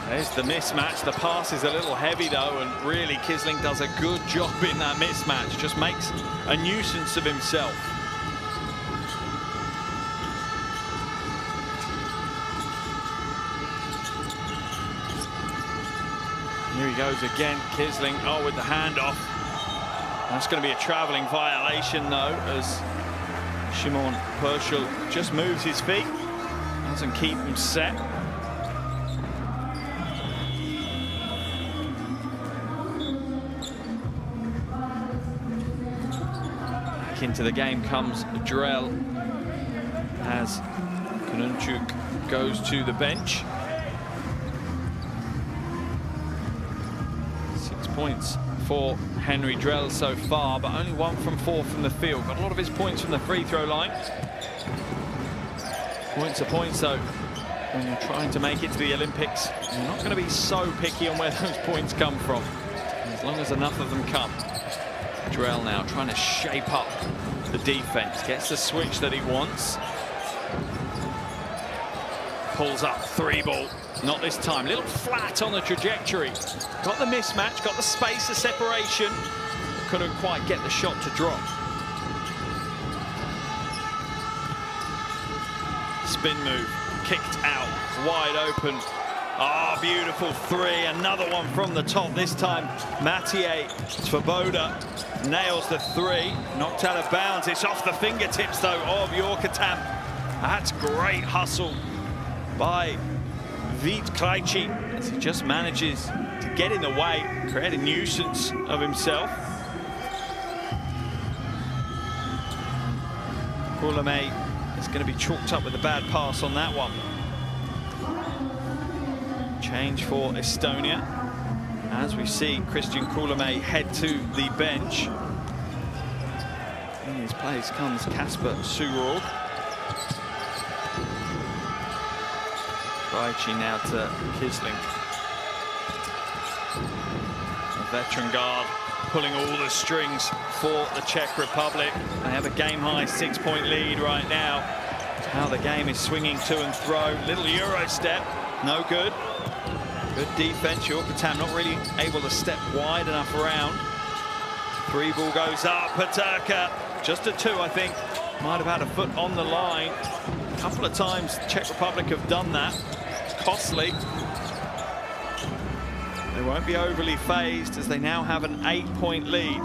There's the mismatch. The pass is a little heavy though, and really Kislink does a good job in that mismatch. Just makes a nuisance of himself. Here he goes again, Kislink, oh, with the handoff. That's going to be a travelling violation though, as Szymon Pershul just moves his feet, doesn't keep him set. Into the game comes Drell as Kononchuk goes to the bench. 6 points for Henry Drell so far, but only 1 from 4 from the field. Got a lot of his points from the free throw line. Points are points though. When you're trying to make it to the Olympics, you're not going to be so picky on where those points come from, as long as enough of them come. Drell now trying to shape up the defense, gets the switch that he wants. Pulls up 3-ball, not this time, a little flat on the trajectory. Got the mismatch, got the space of separation, couldn't quite get the shot to drop. Spin move, kicked out, wide open. Ah, oh, beautiful three, another one from the top, this time Matej Svoboda nails the three, knocked out of bounds. It's off the fingertips though of Jorkatam. That's great hustle by Vít Krajci as he just manages to get in the way, create a nuisance of himself. Kullamäe is going to be chalked up with a bad pass on that one. Change for Estonia, as we see Christian Kullamäe head to the bench. In his place comes Kasper Surorg. Krajci now to Kisling. A veteran guard pulling all the strings for the Czech Republic. They have a game-high 6-point lead right now. How the game is swinging to and fro. Little Euro step, no good. Good defense. Yorkatan not really able to step wide enough around. 3 ball goes up. Paterka, just a 2, I think. Might have had a foot on the line. A couple of times the Czech Republic have done that. It's costly. They won't be overly phased as they now have an 8-point lead.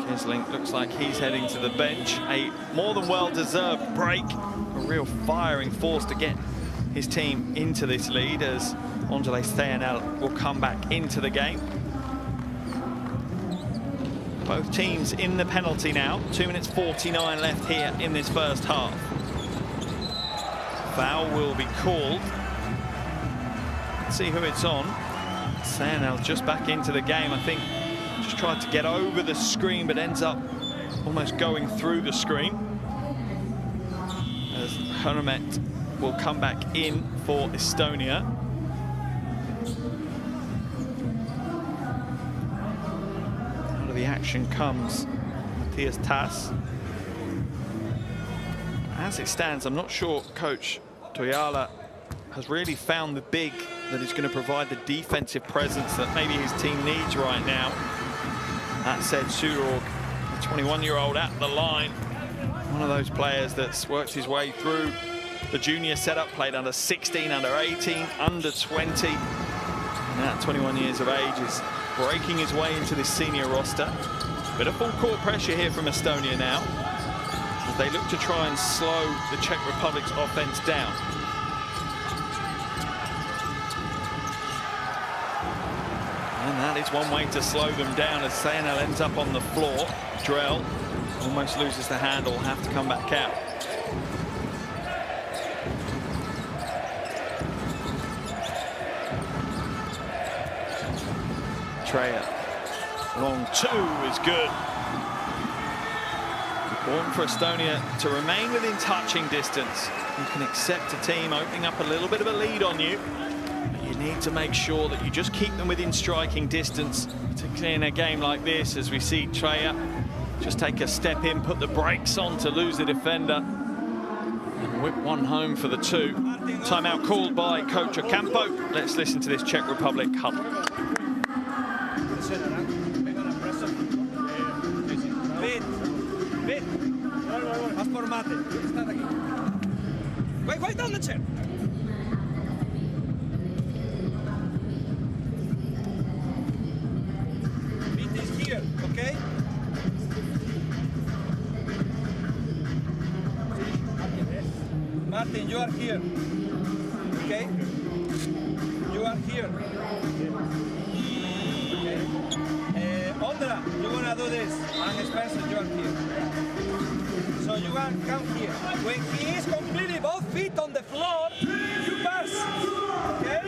Kisling looks like he's heading to the bench. A more than well-deserved break. A real firing force to get his team into this lead as Ondřej Stejanel will come back into the game. Both teams in the penalty now. 2 minutes 49 left here in this first half. Foul will be called. Let's see who it's on. Stejanel just back into the game, I think. Just tried to get over the screen, but ends up almost going through the screen. As Hermet will come back in for Estonia. Out of the action comes Matthias Tass. As it stands, I'm not sure Coach Toijala has really found the big that is going to provide the defensive presence that maybe his team needs right now. That said, Surorg, the 21-year-old at the line, one of those players that's worked his way through the junior setup, played under 16, under 18, under 20. And at 21 years of age is breaking his way into this senior roster. Bit of full court pressure here from Estonia now, as they look to try and slow the Czech Republic's offense down. And that is one way to slow them down as Stejanel ends up on the floor. Drell almost loses the handle, will have to come back out. Treya, long 2 is good. Important for Estonia to remain within touching distance. You can accept a team opening up a little bit of a lead on you. You need to make sure that you just keep them within striking distance, particularly in a game like this, as we see Treya just take a step in, put the brakes on to lose the defender, and whip one home for the 2. Timeout called by Coach Ocampo. Let's listen to this Czech Republic huddle. Wait down the chair. Here, okay? Martin, you are here. Okay? You are here. Okay? Ondra, you're gonna do this. And Spencer, you are here. So you can come here. When he is completely both feet on the floor, you pass. Okay?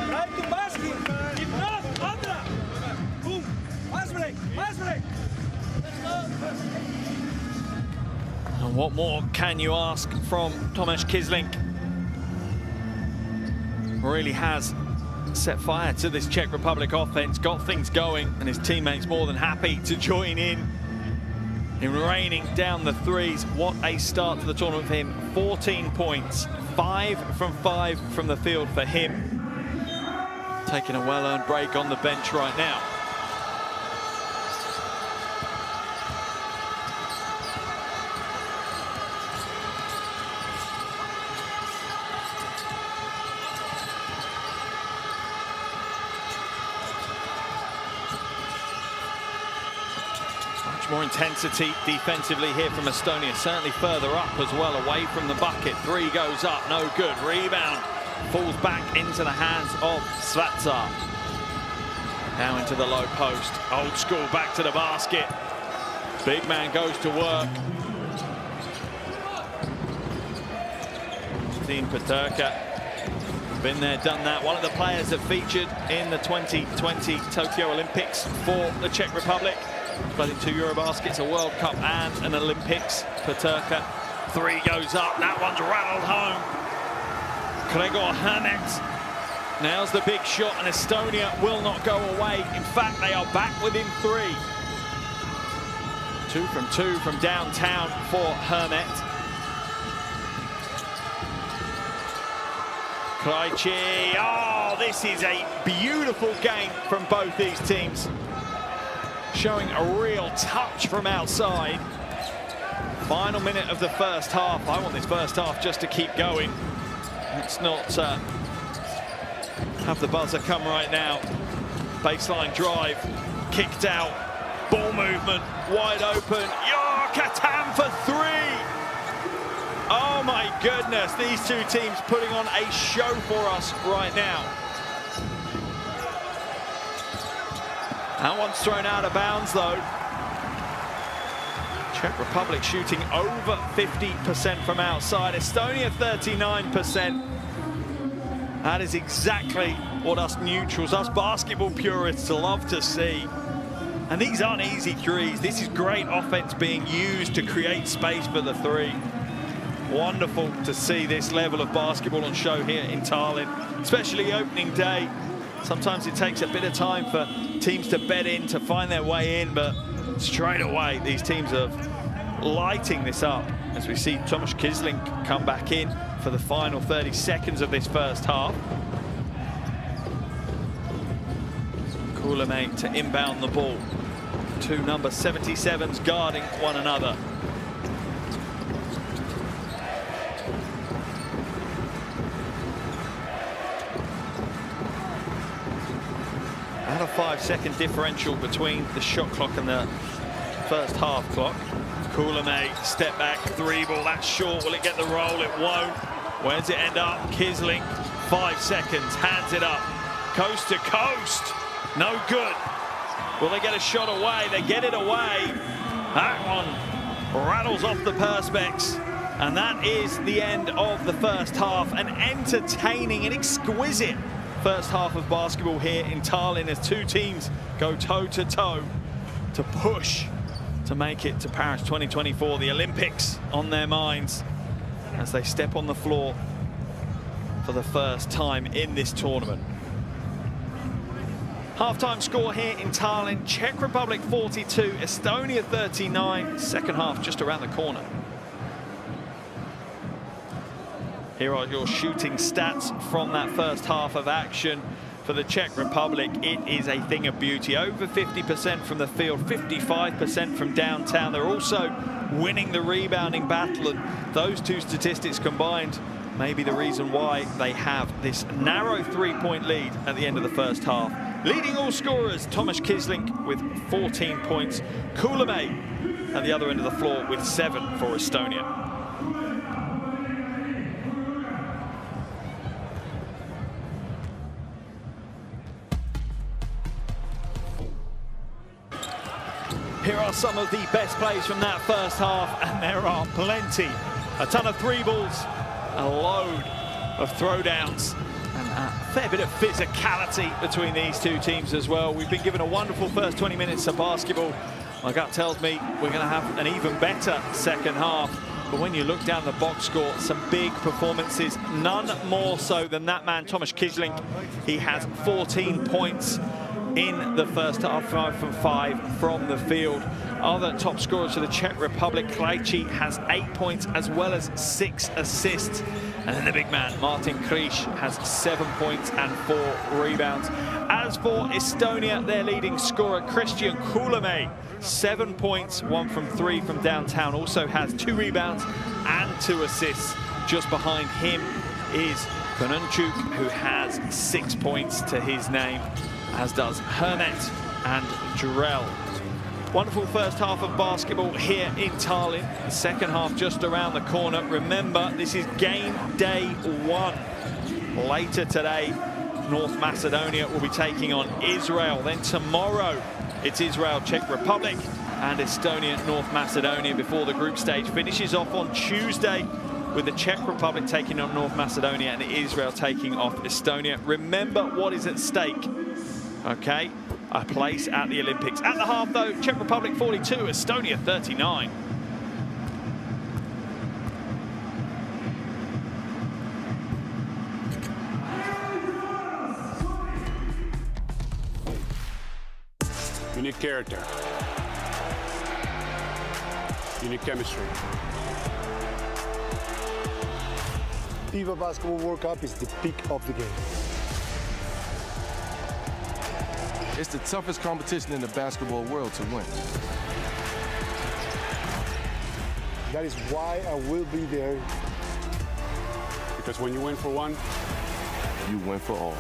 Try to pass him. If not, Ondra. Boom. Pass break. Pass break. And what more can you ask from Tomáš Kisling? Really has set fire to this Czech Republic offense, got things going, and his teammates more than happy to join in raining down the threes. What a start to the tournament for him. 14 points, 5 from 5 from the field for him. Taking a well-earned break on the bench right now. Much more intensity defensively here from Estonia, certainly further up as well, away from the bucket. Three goes up, no good. Rebound falls back into the hands of Svazar. Now into the low post. Old school, back to the basket. Big man goes to work. Team Peterka, been there, done that. One of the players that featured in the 2020 Tokyo Olympics for the Czech Republic. Played in 2 Eurobaskets, a World Cup and an Olympics. Peterka, three goes up. That one's rattled home. Gregor Hermet nails the big shot, and Estonia will not go away. In fact, they are back within three. 2 from 2 from downtown for Hermet. Krejci, oh, this is a beautiful game from both these teams. Showing a real touch from outside. Final minute of the first half. I want this first half just to keep going. Let's not have the buzzer come right now. Baseline drive, kicked out, ball movement, wide open. Yo, Katam for three! Oh my goodness, these two teams putting on a show for us right now. That one's thrown out of bounds though. Czech Republic shooting over 50% from outside. Estonia 39%. That is exactly what us neutrals, us basketball purists love to see. And these aren't easy threes. This is great offense being used to create space for the three. Wonderful to see this level of basketball on show here in Tallinn, especially opening day. Sometimes it takes a bit of time for teams to bed in, to find their way in, but straight away these teams are lighting this up as we see Tomasz Kisling come back in for the final 30 seconds of this first half. Kuulame to inbound the ball. Two number 77s guarding one another. And a 5-second differential between the shot clock and the first half clock. Kuulame, step back, three ball, that's short. Will it get the roll? It won't. Where does it end up? Kisling, 5 seconds, hands it up. Coast to coast, no good. Will they get a shot away? They get it away. That one rattles off the perspex. And that is the end of the first half. An entertaining and exquisite first half of basketball here in Tallinn as two teams go toe-to-toe to push to make it to Paris 2024, the Olympics on their minds as they step on the floor for the first time in this tournament. Half-time score here in Tallinn, Czech Republic 42, Estonia 39, second half just around the corner. Here are your shooting stats from that first half of action for the Czech Republic. It is a thing of beauty. Over 50% from the field, 55% from downtown. They're also winning the rebounding battle, and those two statistics combined may be the reason why they have this narrow three-point lead at the end of the first half. Leading all scorers, Tomasz Kisling with 14 points. Kuulame at the other end of the floor with 7 for Estonia. Here are some of the best plays from that first half, and there are plenty. A ton of three balls, a load of throwdowns, and a fair bit of physicality between these two teams as well. We've been given a wonderful first 20 minutes of basketball. My gut tells me we're going to have an even better second half. But when you look down the box score, some big performances, none more so than that man, Tomasz Kisling. He has 14 points in the first half, 5 from 5 from the field. Other top scorers for the Czech Republic, Krejci has 8 points as well as 6 assists. And then the big man, Martin Krish, has 7 points and 4 rebounds. As for Estonia, their leading scorer, Christian Kuulame, 7 points, 1 from 3 from downtown, also has 2 rebounds and 2 assists. Just behind him is Kononchuk, who has 6 points to his name, as does Hermet and Jurel. Wonderful first half of basketball here in Tallinn. The second half just around the corner. Remember, this is game day 1. Later today, North Macedonia will be taking on Israel. Then tomorrow, it's Israel, Czech Republic, and Estonia, North Macedonia before the group stage finishes off on Tuesday with the Czech Republic taking on North Macedonia and Israel taking off Estonia. Remember what is at stake, okay? A place at the Olympics. At the half, though, Czech Republic 42, Estonia 39. You need character. You need chemistry. FIBA Basketball World Cup is the peak of the game. It's the toughest competition in the basketball world to win. That is why I will be there. Because when you win for one, You win for all.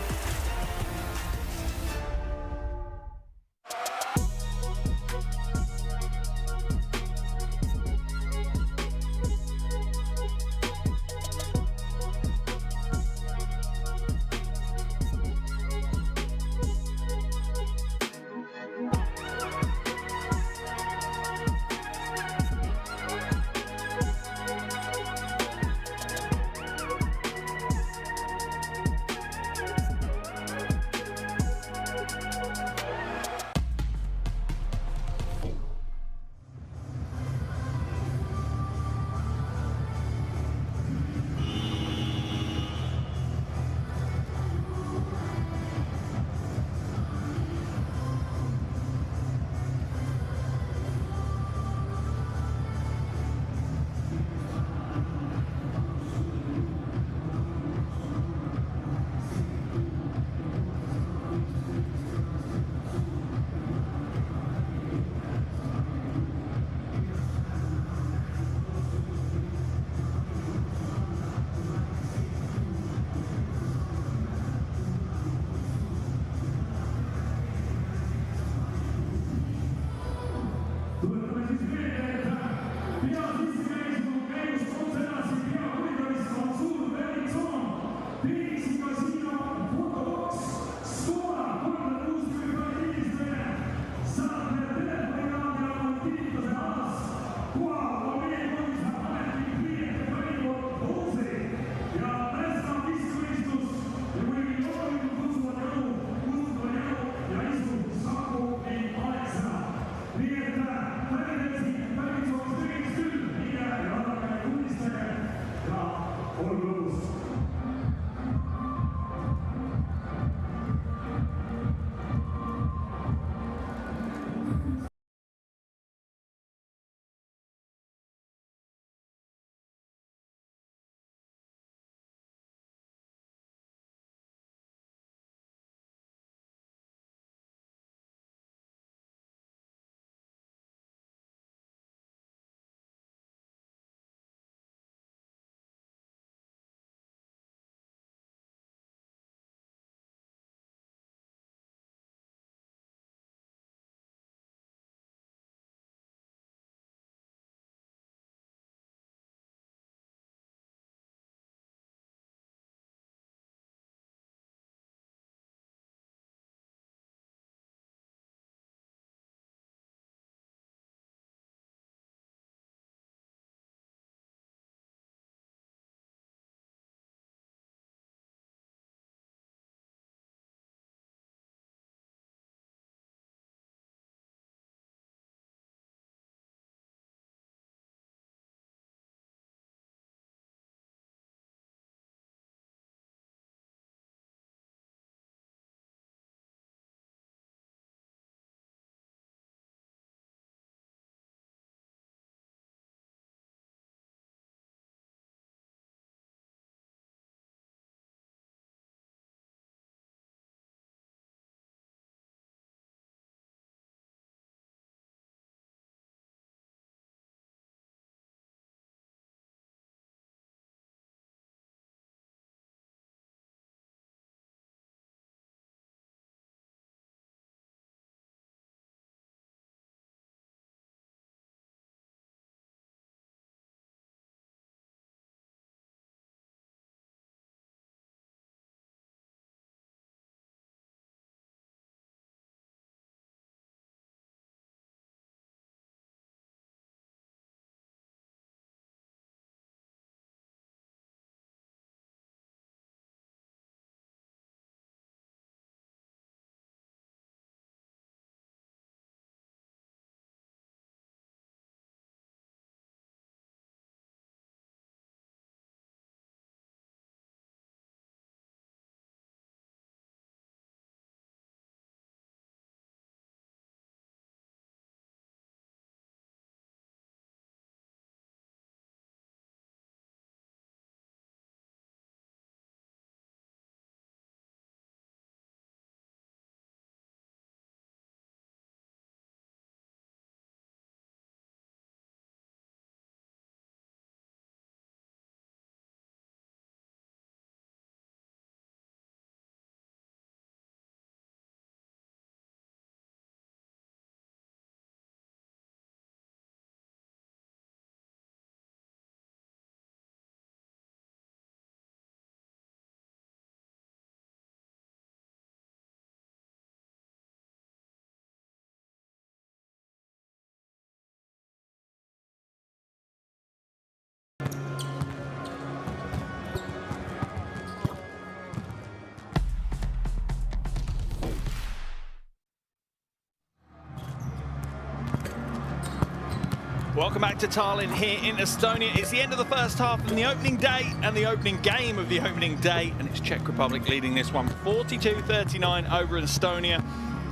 Welcome back to Tallinn here in Estonia. It's the end of the first half and the opening day and the opening game of the opening day, and it's Czech Republic leading this one 42-39 over Estonia.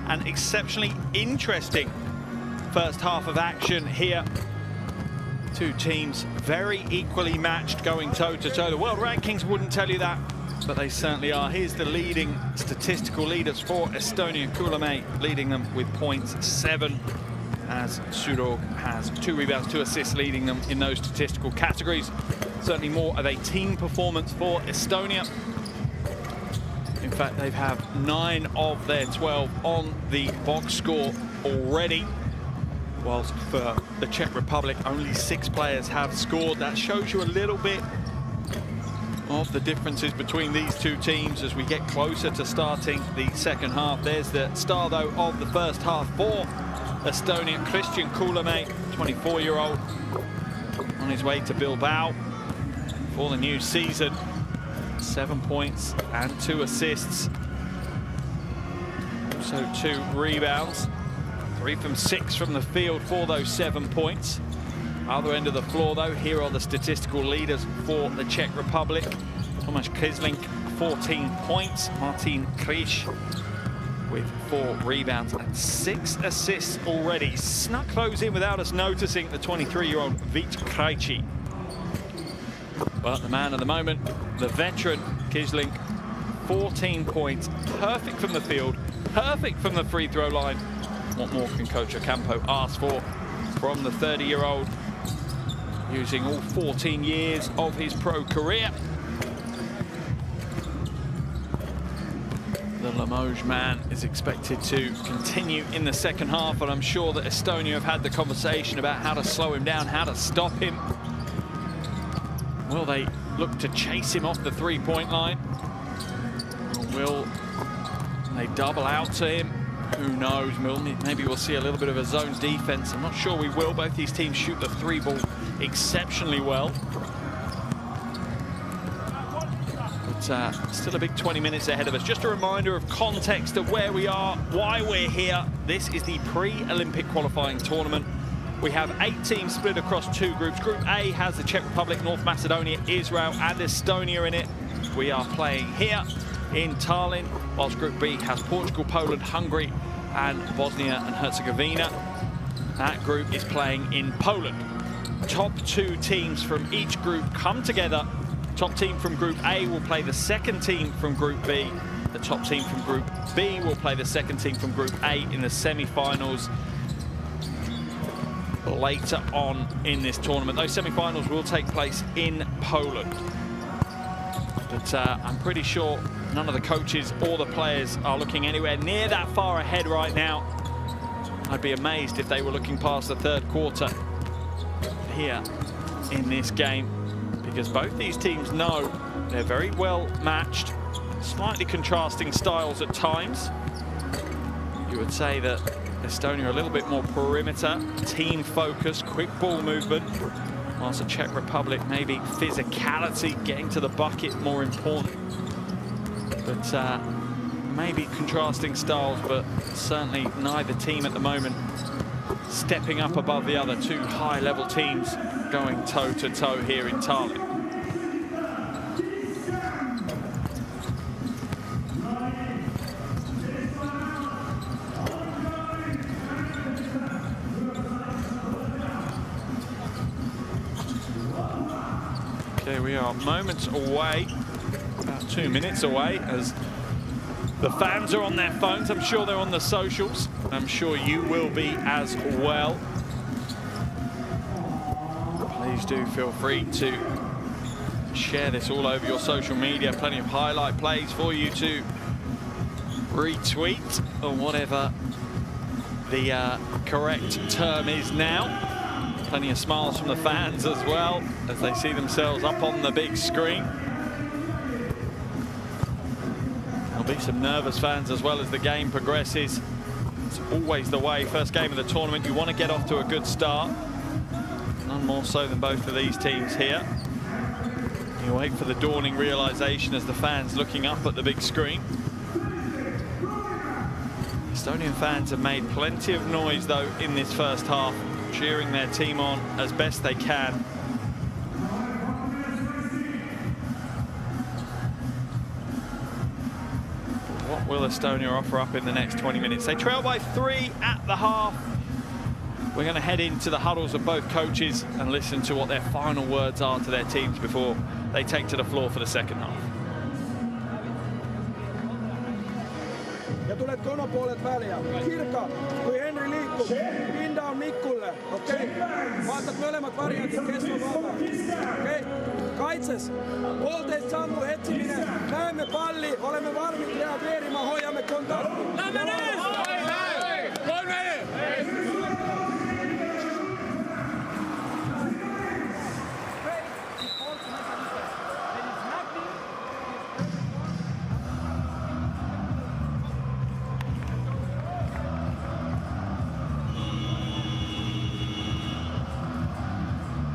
An exceptionally interesting first half of action here. Two teams very equally matched, going toe-to-toe. The world rankings wouldn't tell you that, but they certainly are. Here's the leading statistical leaders for Estonia. Kullamäe leading them with points 7, as Surog has 2 rebounds, 2 assists, leading them in those statistical categories. Certainly more of a team performance for Estonia. In fact, they have 9 of their 12 on the box score already, whilst for the Czech Republic, only 6 players have scored. That shows you a little bit of the differences between these two teams as we get closer to starting the second half. There's the star, though, of the first half for Estonia, Christian Kullamäe, 24-year-old, on his way to Bilbao for the new season. 7 points and 2 assists. Also 2 rebounds. 3 from 6 from the field for those 7 points. Other end of the floor, though, here are the statistical leaders for the Czech Republic. Tomáš Kyslík, 14 points. Martin Kriš with 4 rebounds and 6 assists already. Snuck those in without us noticing, the 23-year-old Vít Krejčí. But the man of the moment, the veteran Kyslík, 14 points, perfect from the field, perfect from the free throw line. What more can Coach Ocampo ask for from the 30-year-old, using all 14 years of his pro career? The Limoges man is expected to continue in the second half, and I'm sure that Estonia have had the conversation about how to slow him down, how to stop him. Will they look to chase him off the three-point line? Or will they double out to him? Who knows? Maybe we'll see a little bit of a zone defense. I'm not sure we will. Both these teams shoot the 3 ball exceptionally well. But still a big 20 minutes ahead of us. Just a reminder of context of where we are, why we're here. This is the pre-Olympic qualifying tournament. We have 8 teams split across 2 groups. Group A has the Czech Republic, North Macedonia, Israel, and Estonia in it. We are playing here in Tallinn, whilst Group B has Portugal, Poland, Hungary, and Bosnia and Herzegovina. That group is playing in Poland. Top 2 teams from each group come together. Top team from Group A will play the second team from Group B. The top team from Group B will play the second team from Group A in the semi-finals later on in this tournament. Those semi-finals will take place in Poland. But I'm pretty sure none of the coaches or the players are looking anywhere near that far ahead right now. I'd be amazed if they were looking past the third quarter here in this game, because both these teams know they're very well matched, slightly contrasting styles at times. You would say that Estonia are a little bit more perimeter, team focus, quick ball movement, whilst the Czech Republic maybe physicality, getting to the bucket more important. But maybe contrasting styles, but certainly neither team at the moment stepping up above the other. 2 high-level teams going toe-to-toe here in Tallinn. Okay, we are moments away, about 2 minutes away, as the fans are on their phones. I'm sure they're on the socials. I'm sure you will be as well. Please do feel free to share this all over your social media. Plenty of highlight plays for you to retweet, or whatever the correct term is now. Plenty of smiles from the fans as well as they see themselves up on the big screen. There'll be some nervous fans as well as the game progresses. It's always the way. First game of the tournament, you want to get off to a good start. None more so than both of these teams here. You wait for the dawning realization as the fans looking up at the big screen. Estonian fans have made plenty of noise, though, in this first half. cheering their team on as best they can. What will Estonia offer up in the next 20 minutes? They trail by 3 at the half. We're going to head into the huddles of both coaches and listen to what their final words are to their teams before they take to the floor for the second half. Ja tulet konopuolet väliä. Kirka, kui Henri liikkuu, pinda on Mikkulle. Okei? Vaatat molemmat variantit kesken valtaan. Okei? Kaitses. 1,5 sammu etsiminen. Näemme palli. Olemme valmiit reageerimaan. Hoidamme kontaktin.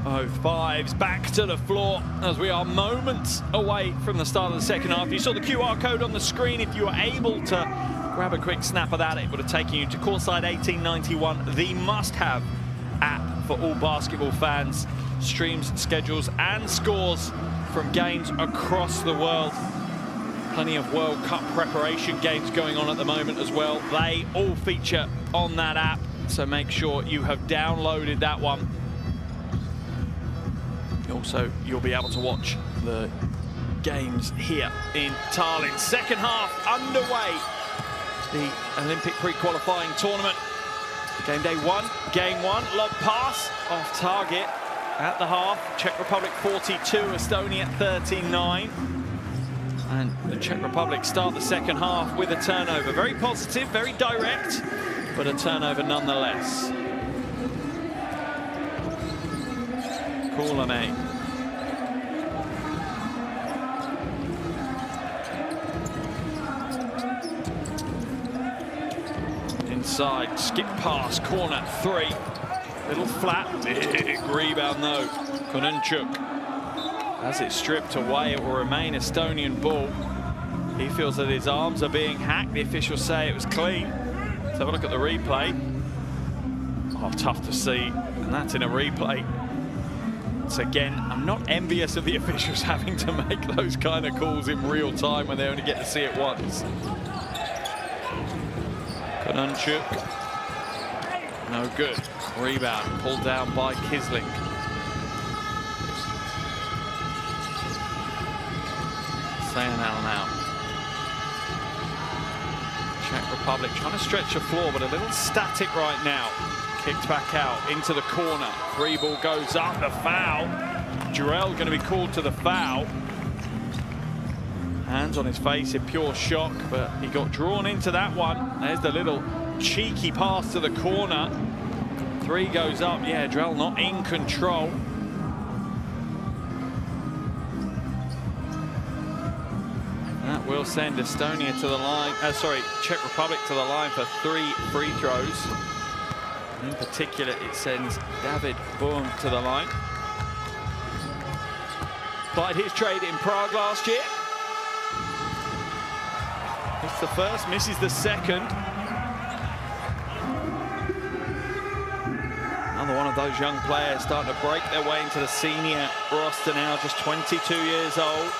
Both fives back to the floor as we are moments away from the start of the second half. You saw the QR code on the screen. If you were able to grab a quick snap of that, it would have taken you to courtside 1891, the must-have app for all basketball fans. Streams, schedules and scores from games across the world. Plenty of World Cup preparation games going on at the moment as well. They all feature on that app, so make sure you have downloaded that one. Also, you'll be able to watch the games here in Tallinn. Second half underway. The Olympic pre-qualifying tournament. Game day one, game one. Lob pass off target at the half. Czech Republic 42, Estonia 39. And the Czech Republic start the second half with a turnover. Very positive, very direct, but a turnover nonetheless. Kuulame. Inside, skip pass, corner, 3. Little flat, big rebound though. Kononchuk. As it's stripped away, it will remain Estonian ball. He feels that his arms are being hacked. The officials say it was clean. Let's have a look at the replay. Oh, tough to see, and that's in a replay. So again, I'm not envious of the officials having to make those kind of calls in real time when they only get to see it once. Kononchuk. No good. Rebound pulled down by Kisling. Sayanal now. Czech Republic trying to stretch the floor, but a little static right now. Kicked back out into the corner. 3 ball goes up, the foul. Jurel going to be called to the foul. Hands on his face in pure shock, but he got drawn into that one. There's the little cheeky pass to the corner. 3 goes up. Yeah, Jurel not in control. That will send Estonia to the line. Czech Republic to the line for 3 free throws. In particular, it sends David Bourne to the line. Played his trade in Prague last year. Hits the first, misses the second. Another one of those young players starting to break their way into the senior roster now, just 22 years old.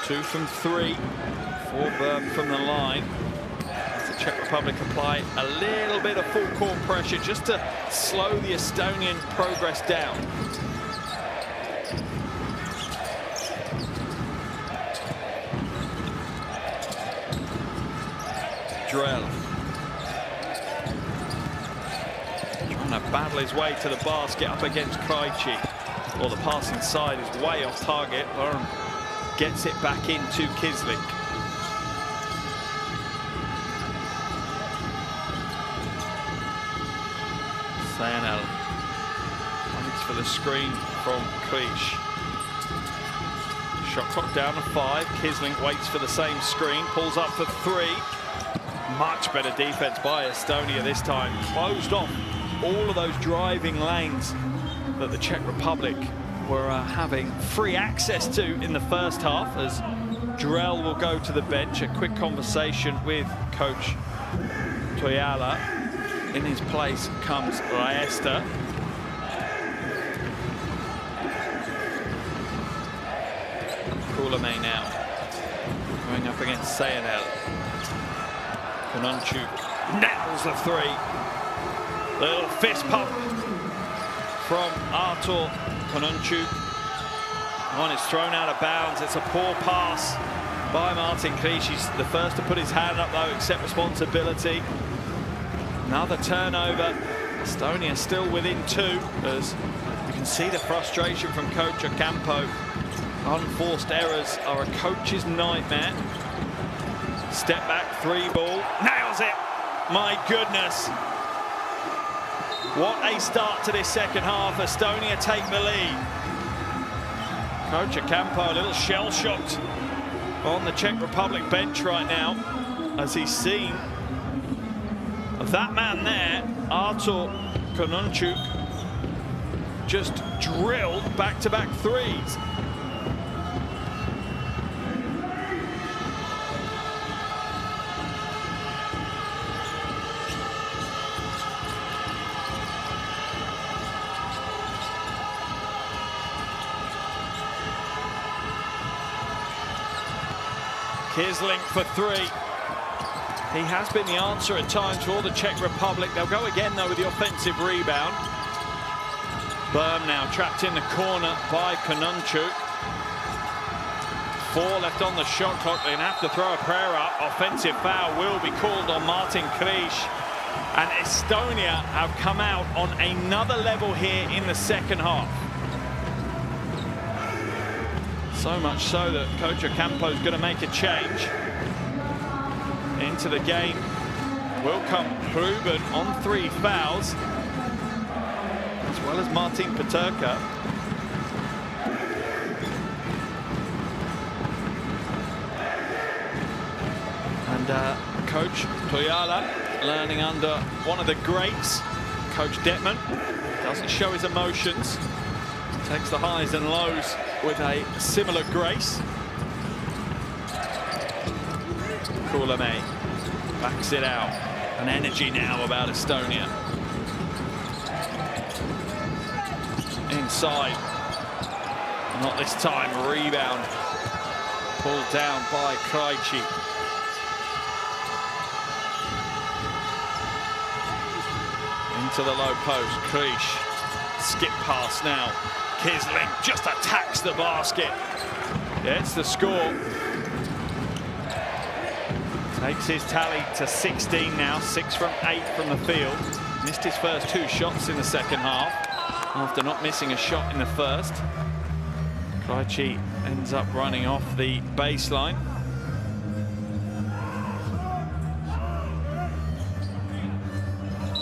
2 from 3, 4 burn from the line. Czech Republic apply a little bit of full court pressure just to slow the Estonian progress down. Drell trying to battle his way to the basket up against Krejci. Well, the pass inside is way off target. Burn gets it back into Kisling. Sayanal waits for the screen from Krish. Shot clock down to 5. Kisling waits for the same screen, pulls up for 3. Much better defense by Estonia this time. Closed off all of those driving lanes that the Czech Republic were having free access to in the first half, as Drell will go to the bench. A quick conversation with Coach Toyala. In his place comes EST. Koulame now going up against CZE. Kononchuk nails the three. Little fist pump from Artur Kononchuk. One is thrown out of bounds. It's a poor pass by Martin Krish. He's the first to put his hand up though, accept responsibility. Another turnover. Estonia still within two, as you can see the frustration from Coach Ocampo. Unforced errors are a coach's nightmare. Step back, three ball, nails it. My goodness. What a start to this second half. Estonia take the lead. Coach Ocampo a little shell-shocked on the Czech Republic bench right now, as he's seen that man there, Artur Kononchuk, just drilled back-to-back threes. Kisling for three. He has been the answer at times for the Czech Republic. They'll go again, though, with the offensive rebound. Berm now trapped in the corner by Kononchuk. 4 left on the shot clock. They're going to have to throw a prayer up. Offensive foul will be called on Martin Krish. And Estonia have come out on another level here in the second half. So much so that Coach Ocampo is going to make a change. Into the game will come Ruben on 3 fouls, as well as Martin Peterka. And Coach Toyala, learning under one of the greats, Coach Detman, doesn't show his emotions, takes the highs and lows with a similar grace. Koulame backs it out. An energy now about Estonia. Inside. Not this time. Rebound. Pulled down by Krejci. Into the low post. Krish. Skip pass now. Kisling just attacks the basket. Gets the score. Takes his tally to 16 now, 6 from 8 from the field. Missed his first 2 shots in the second half, after not missing a shot in the first. Krejci ends up running off the baseline.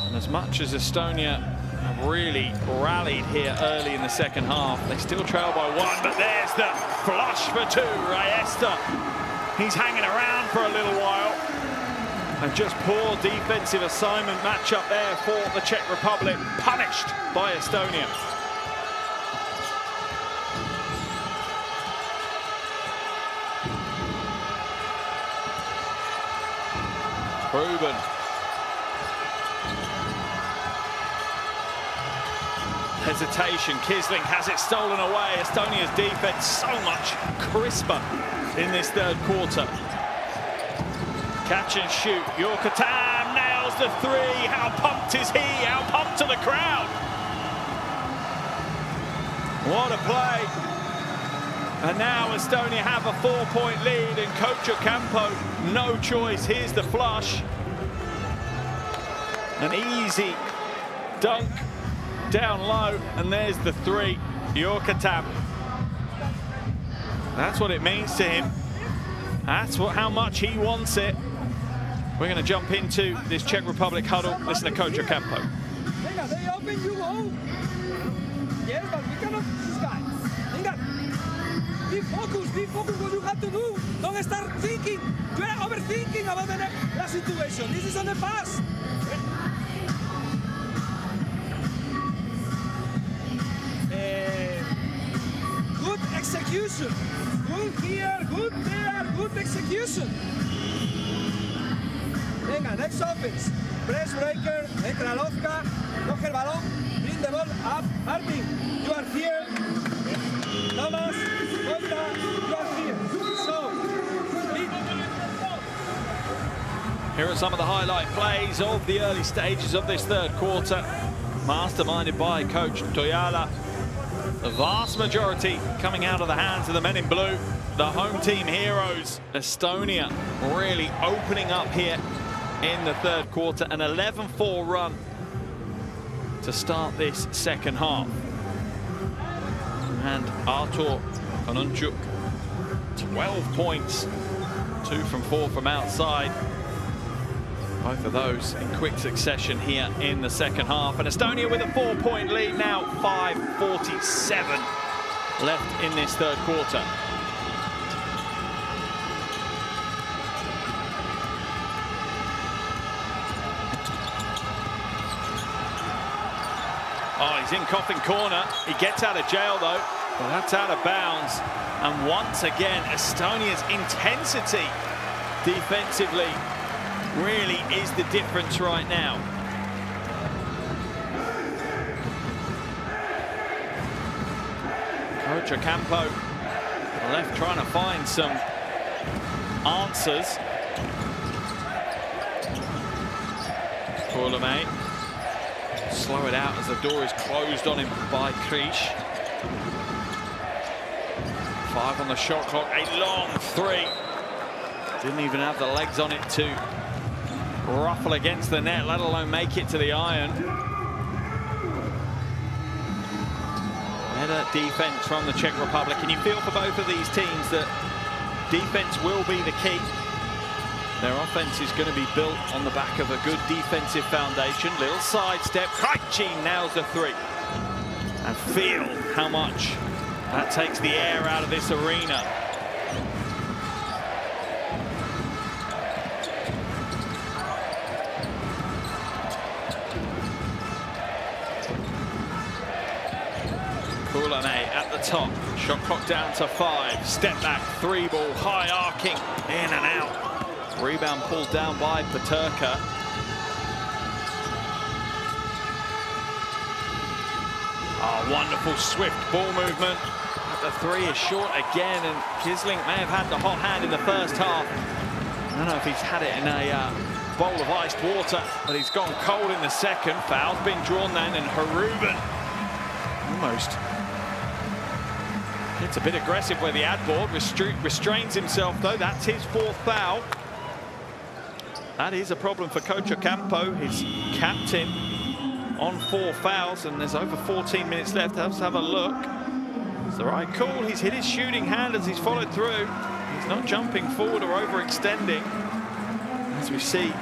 And as much as Estonia have really rallied here early in the second half, they still trail by 1, but there's the flush for 2, EST. He's hanging around for a little while. And just poor defensive assignment matchup there for the Czech Republic, punished by Estonia. Ruben. Hesitation, Kisling has it stolen away. Estonia's defense so much crisper in this third quarter. Catch and shoot. Yorkatam nails the 3. How pumped is he? How pumped to the crowd? What a play. And now Estonia have a 4-point lead, and Coach Ocampo, no choice. Here's the flush. An easy dunk down low, and there's the 3. Yorkatam. That's what it means to him. That's how much he wants it. We're going to jump into this Czech Republic huddle. Listen to Coach Ocampo. Venga, they open, you go. Yes, but we cannot sky. Venga, be focused what you have to do. Don't start thinking. You are overthinking about the situation. This is on the pass. Good execution. Good here, good there, good execution. Venga, next offense. press breaker, Kralovka, coge el balón, bring the ball up, Martin, you are here, Thomas, Volta, you are here. So, here are some of the highlight plays of the early stages of this third quarter, masterminded by coach Toyala. The vast majority coming out of the hands of the men in blue. The home team heroes, Estonia, really opening up here in the third quarter. An 11-4 run to start this second half. And Artur Kononchuk, 12 points, 2 from 4 from outside. Both of those in quick succession here in the second half. And Estonia with a 4-point lead now, 5:47 left in this third quarter. Oh, he's in Coffin corner. He gets out of jail though, but that's out of bounds. And once again, Estonia's intensity defensively really is the difference right now. Coach Ocampo left trying to find some answers. Poland slow it out as the door is closed on him by Krish. 5 on the shot clock, a long 3. Didn't even have the legs on it to ruffle against the net, let alone make it to the iron. Better defense from the Czech Republic, and you feel for both of these teams that defense will be the key. Their offense is going to be built on the back of a good defensive foundation. Little sidestep, Krejci nails the 3. And feel how much that takes the air out of this arena. Poland at the top, shot clock down to 5, step back, 3 ball, high arcing, in and out. Rebound pulled down by Peterka. Oh, wonderful swift ball movement. The 3 is short again, and Kisling may have had the hot hand in the first half. I don't know if he's had it in a bowl of iced water, but he's gone cold in the second. Foul's been drawn then, and Haruban almost gets a bit aggressive where the ad board restrains himself, though. That's his 4th foul. That is a problem for Coach Ocampo, his captain, on 4 fouls, and there's over 14 minutes left. Let's have a look. It's the right call. He's hit his shooting hand as he's followed through. He's not jumping forward or overextending. As we see,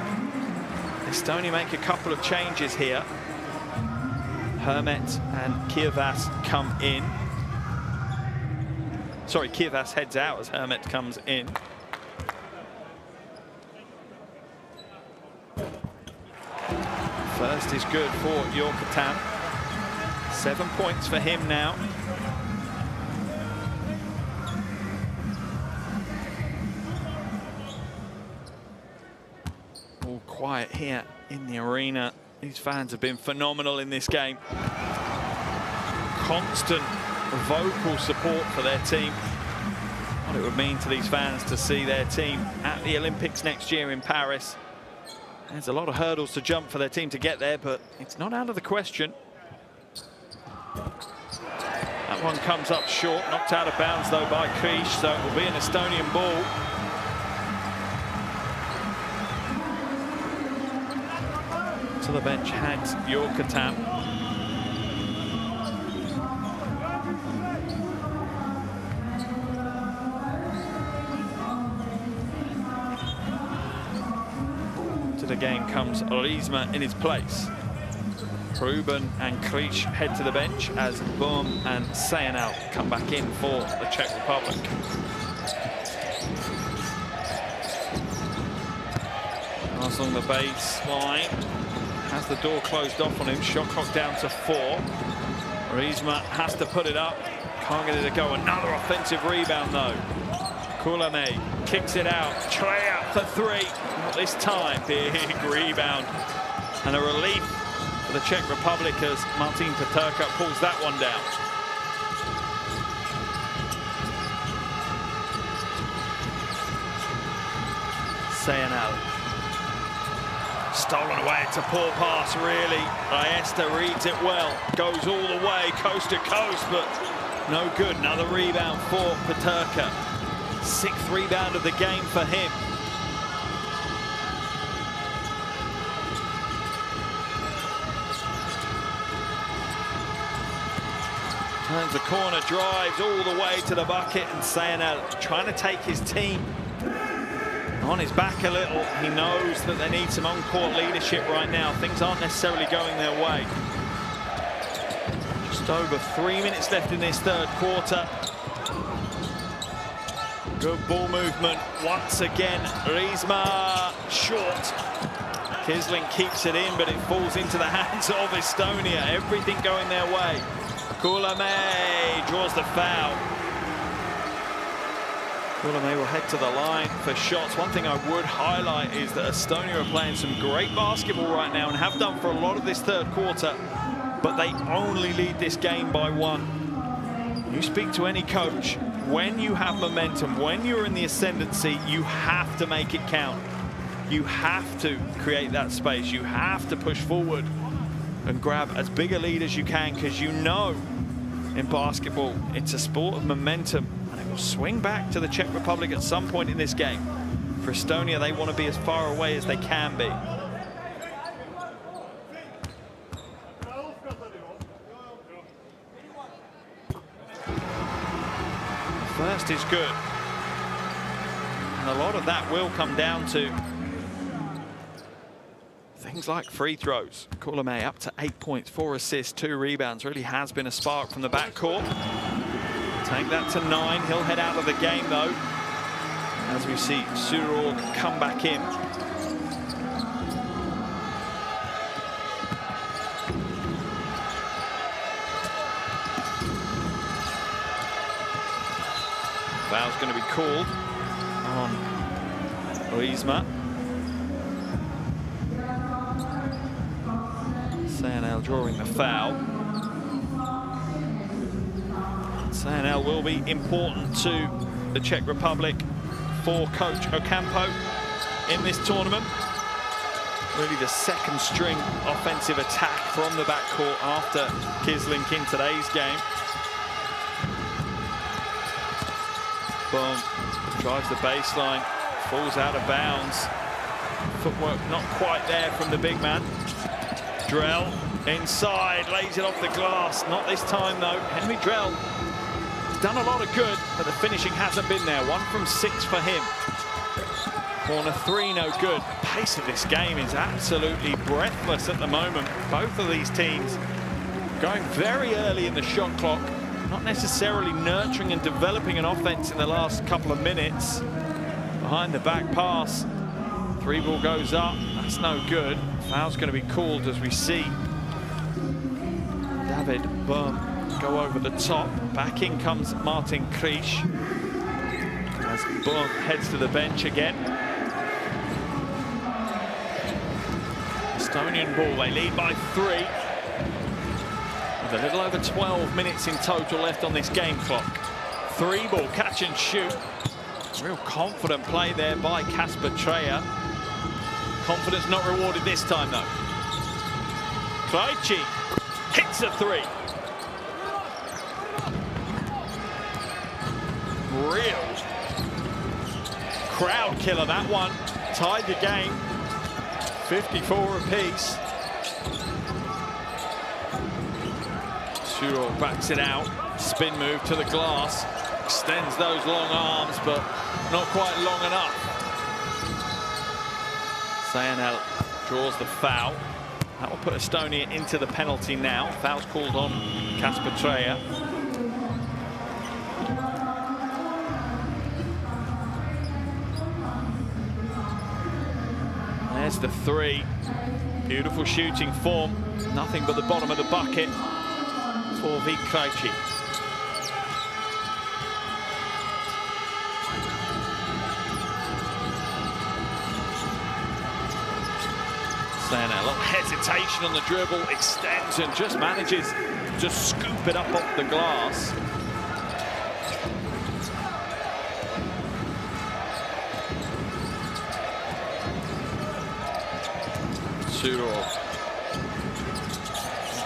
Estonia make a couple of changes here. Hermet and Kiervas come in. Sorry, Kiervas heads out as Hermet comes in. First is good for Yorkatan. 7 points for him now. All quiet here in the arena. These fans have been phenomenal in this game. Constant vocal support for their team. What it would mean to these fans to see their team at the Olympics next year in Paris. There's a lot of hurdles to jump for their team to get there, but it's not out of the question. That one comes up short, knocked out of bounds though by Krish, so it will be an Estonian ball. To the bench heads Yorkatan. To the game comes Orizma in his place. Ruben and Krish head to the bench as Boom and Sayanal come back in for the Czech Republic. Pass along the baseline. Has the door closed off on him. Shot clock down to 4. Orizma has to put it up. Can't get it to go. Another offensive rebound though. Kulame kicks it out. Trea for 3. Not this time. Big rebound And a relief for the Czech Republic as Martin Peterka pulls that one down. CZE. Stolen away, it's a poor pass really. EST reads it well, goes all the way, coast to coast, but no good. Another rebound for Peterka. 6th rebound of the game for him. Turns the corner, drives all the way to the bucket, and CZE trying to take his team on his back a little. He knows that they need some on-court leadership right now. Things aren't necessarily going their way. Just over 3 minutes left in this third quarter. Good ball movement once again. Riesma short. Kisling keeps it in, but it falls into the hands of Estonia. Everything going their way. Kullamäe draws the foul. Kullamäe will head to the line for shots. One thing I would highlight is that Estonia are playing some great basketball right now and have done for a lot of this third quarter, but they only lead this game by 1. You speak to any coach, when you have momentum, when you're in the ascendancy, you have to make it count. You have to create that space. You have to push forward and grab as big a lead as you can, because you know in basketball it's a sport of momentum. Will swing back to the Czech Republic at some point in this game. For Estonia, they want to be as far away as they can be. The first is good. And a lot of that will come down to things like free throws. Kullamäe up to 8 points, 4 assists, 2 rebounds. Really has been a spark from the backcourt. Take that to 9. He'll head out of the game though, as we see Suror come back in. Foul's going to be called on Riesma. CZE drawing the foul. CZE will be important to the Czech Republic for Coach Ocampo in this tournament. Really the second string offensive attack from the backcourt after Kisling in today's game. Boom, drives the baseline, falls out of bounds. Footwork not quite there from the big man. Drell inside, lays it off the glass. Not this time though. Henry Drell done a lot of good, but the finishing hasn't been there. 1 from 6 for him. Corner 3, no good. The pace of this game is absolutely breathless at the moment. Both of these teams going very early in the shot clock, not necessarily nurturing and developing an offense in the last couple of minutes. Behind the back pass, 3 ball goes up, that's no good. Foul's going to be called as we see David Bum go over the top. Back in comes Martin Krish as Bum heads to the bench again. Estonian ball, they lead by 3. With a little over 12 minutes in total left on this game clock. 3 ball, catch and shoot. Real confident play there by Kasper Treyer. Confidence not rewarded this time though. Krejci hits a 3. Real crowd killer, that one. Tied the game. 54 apiece. Suror backs it out. Spin move to the glass. Extends those long arms, but not quite long enough. CZE draws the foul. That will put Estonia into the penalty now. Foul's called on Kasper Treyer. There's the 3. Beautiful shooting form. Nothing but the bottom of the bucket for Krejci. Then a little hesitation on the dribble, extends and just manages to scoop it up off the glass. Sudorov.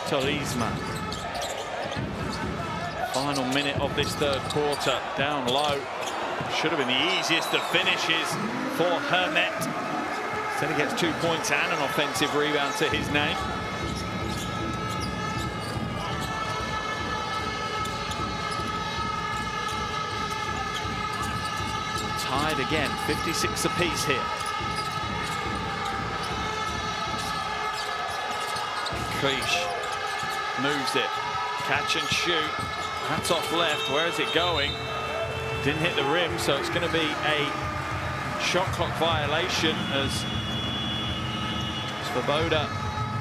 Turisma. Final minute of this third quarter, down low. Should have been the easiest of finishes for Hermet. Instead he gets 2 points and an offensive rebound to his name. Tied again, 56 apiece here. Krish moves it, catch and shoot. That's off left. Where is it going? Didn't hit the rim, so it's going to be a shot clock violation as Svoboda,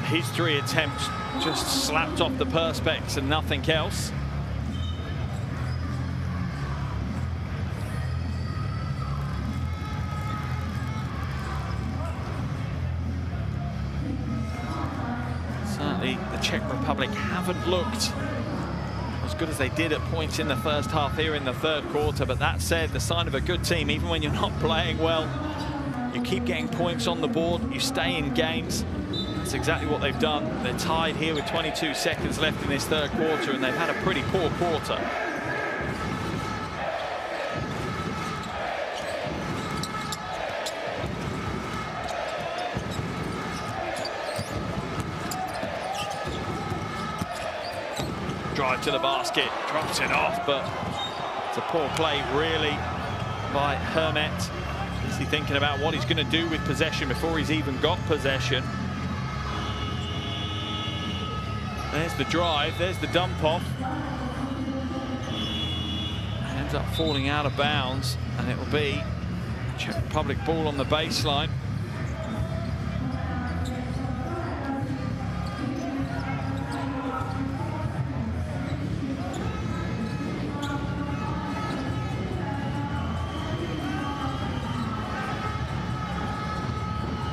his 3 attempts just slapped off the perspex and nothing else. Certainly the Czech Republic haven't looked as good as they did at points in the first half here in the third quarter, but that said, the sign of a good team, even when you're not playing well, you keep getting points on the board, you stay in games. That's exactly what they've done. They're tied here with 22 seconds left in this third quarter, and they've had a pretty poor quarter. Drive to the basket, drops it off, but it's a poor play really by Hermet. Is he thinking about what he's going to do with possession before he's even got possession? There's the drive, there's the dump off. Ends up falling out of bounds, and it will be Czech Republic ball on the baseline.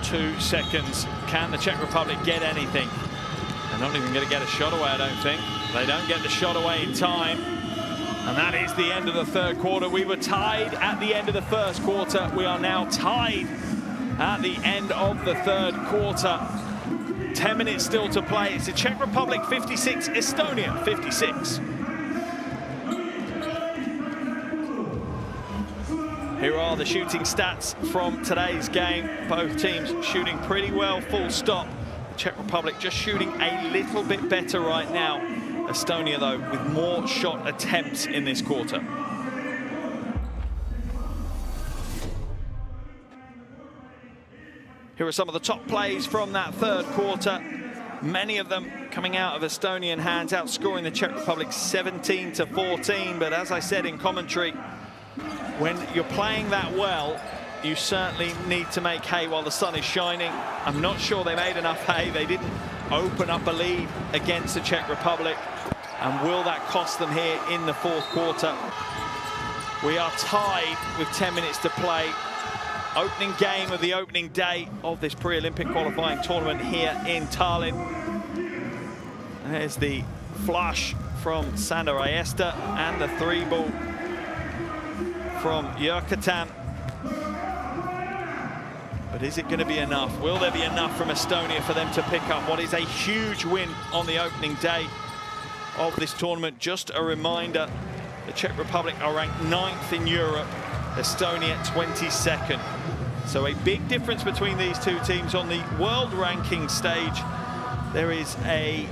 Two seconds. Can the Czech Republic get anything? They're not even going to get a shot away, I don't think. They don't get the shot away in time. And that is the end of the third quarter. We were tied at the end of the first quarter. We are now tied at the end of the third quarter. 10 minutes still to play. It's the Czech Republic 56, Estonia 56. Here are the shooting stats from today's game. Both teams shooting pretty well, full stop. The Czech Republic just shooting a little bit better right now. Estonia, though, with more shot attempts in this quarter. Here are some of the top plays from that third quarter. Many of them coming out of Estonian hands, outscoring the Czech Republic 17-14. But as I said in commentary, when you're playing that well, you certainly need to make hay while the sun is shining. I'm not sure they made enough hay. They didn't open up a lead against the Czech Republic. And will that cost them here in the fourth quarter? We are tied with 10 minutes to play. Opening game of the opening day of this pre-Olympic qualifying tournament here in Tallinn. There's the flush from Sander Aiesta and the 3-ball from Jyrkatan. But is it going to be enough? Will there be enough from Estonia for them to pick up what is a huge win on the opening day of this tournament? Just a reminder, the Czech Republic are ranked 9th in Europe, Estonia 22nd. So a big difference between these two teams on the world ranking stage. There is a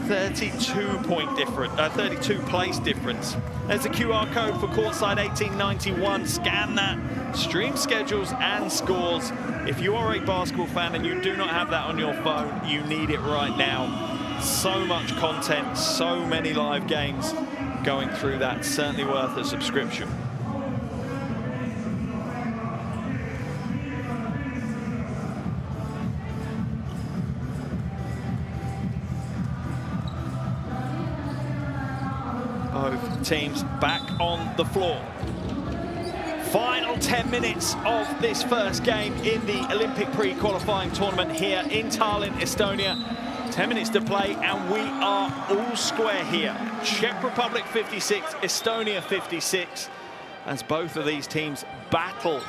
32 place difference. There's a QR code for courtside 1891. Scan that, stream schedules and scores. If you are a basketball fan and you do not have that on your phone, you need it right now. So much content, so many live games going through that. Certainly worth a subscription. Both teams back on the floor. Final 10 minutes of this first game in the Olympic pre-qualifying tournament here in Tallinn, Estonia. 10 minutes to play and we are all square here. Czech Republic 56, Estonia 56, as both of these teams battle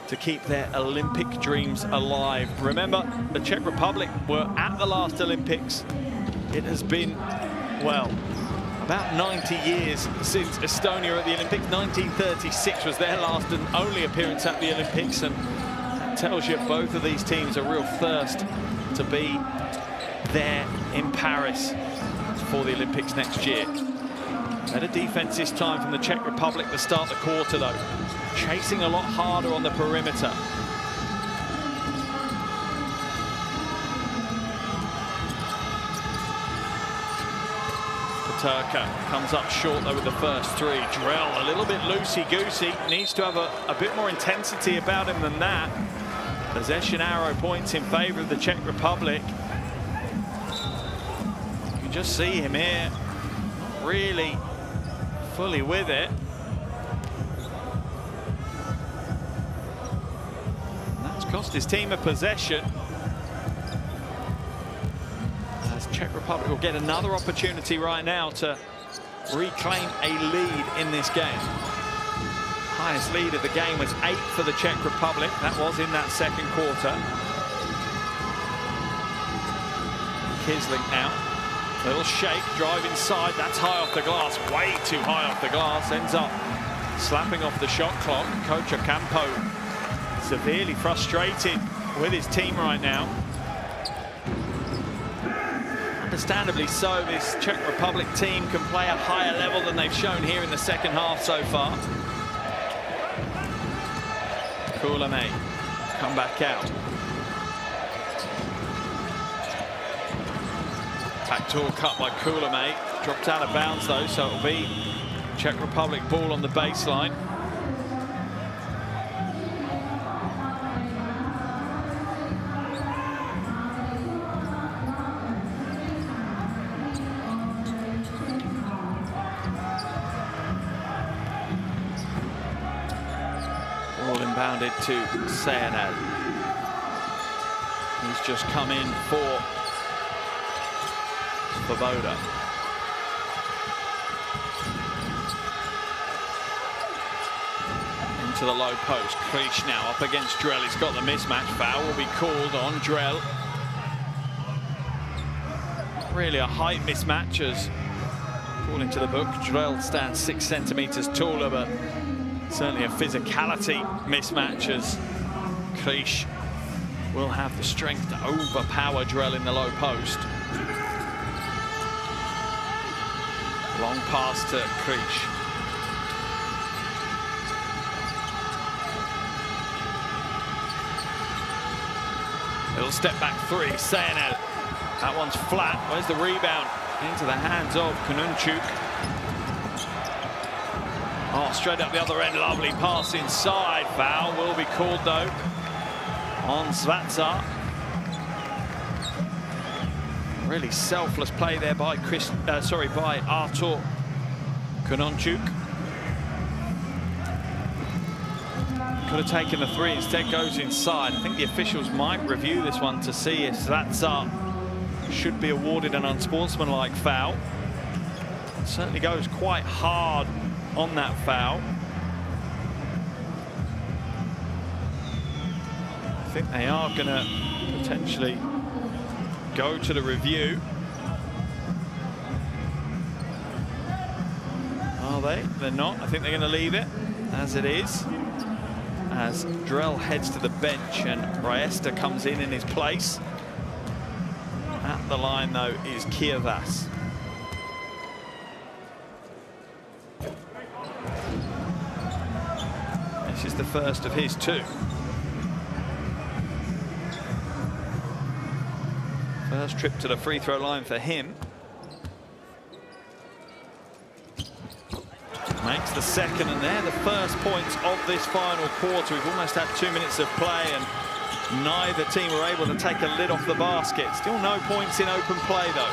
to keep their Olympic dreams alive. Remember, the Czech Republic were at the last Olympics. It has been, well, about 90 years since Estonia at the Olympics. 1936 was their last and only appearance at the Olympics, and that tells you both of these teams are real thirst to be there in Paris for the Olympics next year. Better defense this time from the Czech Republic to start the quarter, though. Chasing a lot harder on the perimeter. Turka comes up short though with the first three. Drell a little bit loosey-goosey, needs to have a bit more intensity about him than that. Possession arrow points in favor of the Czech Republic. You can just see him here, not really fully with it. And that's cost his team a possession. Czech Republic will get another opportunity right now to reclaim a lead in this game. Highest lead of the game was 8 for the Czech Republic. That was in that second quarter. Kisling now. Little shake, drive inside. That's high off the glass, way too high off the glass. Ends up slapping off the shot clock. Coach Ocampo severely frustrated with his team right now. Understandably so, this Czech Republic team can play a higher level than they've shown here in the second half so far. Kuulame come back out. Backdoor cut by Kuulame. Dropped out of bounds though, so it'll be Czech Republic ball on the baseline. Inbounded to CZE. He's just come in for Svoboda. Into the low post. Krish now up against Drell. He's got the mismatch. Foul will be called on Drell. Really a height mismatch, as according to the book, Drell stands 6 centimeters taller, but certainly a physicality mismatch, as Krish will have the strength to overpower Drell in the low post. Long pass to Krish. Little step back three, CZE. That one's flat. Where's the rebound? Into the hands of Kononchuk. Oh, straight up the other end, lovely pass inside. Foul will be called though on Svatsa. Really selfless play there by by Artur Kononchuk. Could have taken the three, instead goes inside. I think the officials might review this one to see if Svatsa should be awarded an unsportsmanlike foul. It certainly goes quite hard on that foul. I think they are going to potentially go to the review. Are they? They're not. I think they're going to leave it as it is, as Drell heads to the bench and Riesta comes in his place. At the line, though, is Kievas. This is the first of his two. First trip to the free throw line for him. Makes the second, and they're the first points of this final quarter. We've almost had 2 minutes of play, and neither team were able to take a lid off the basket. Still no points in open play, though.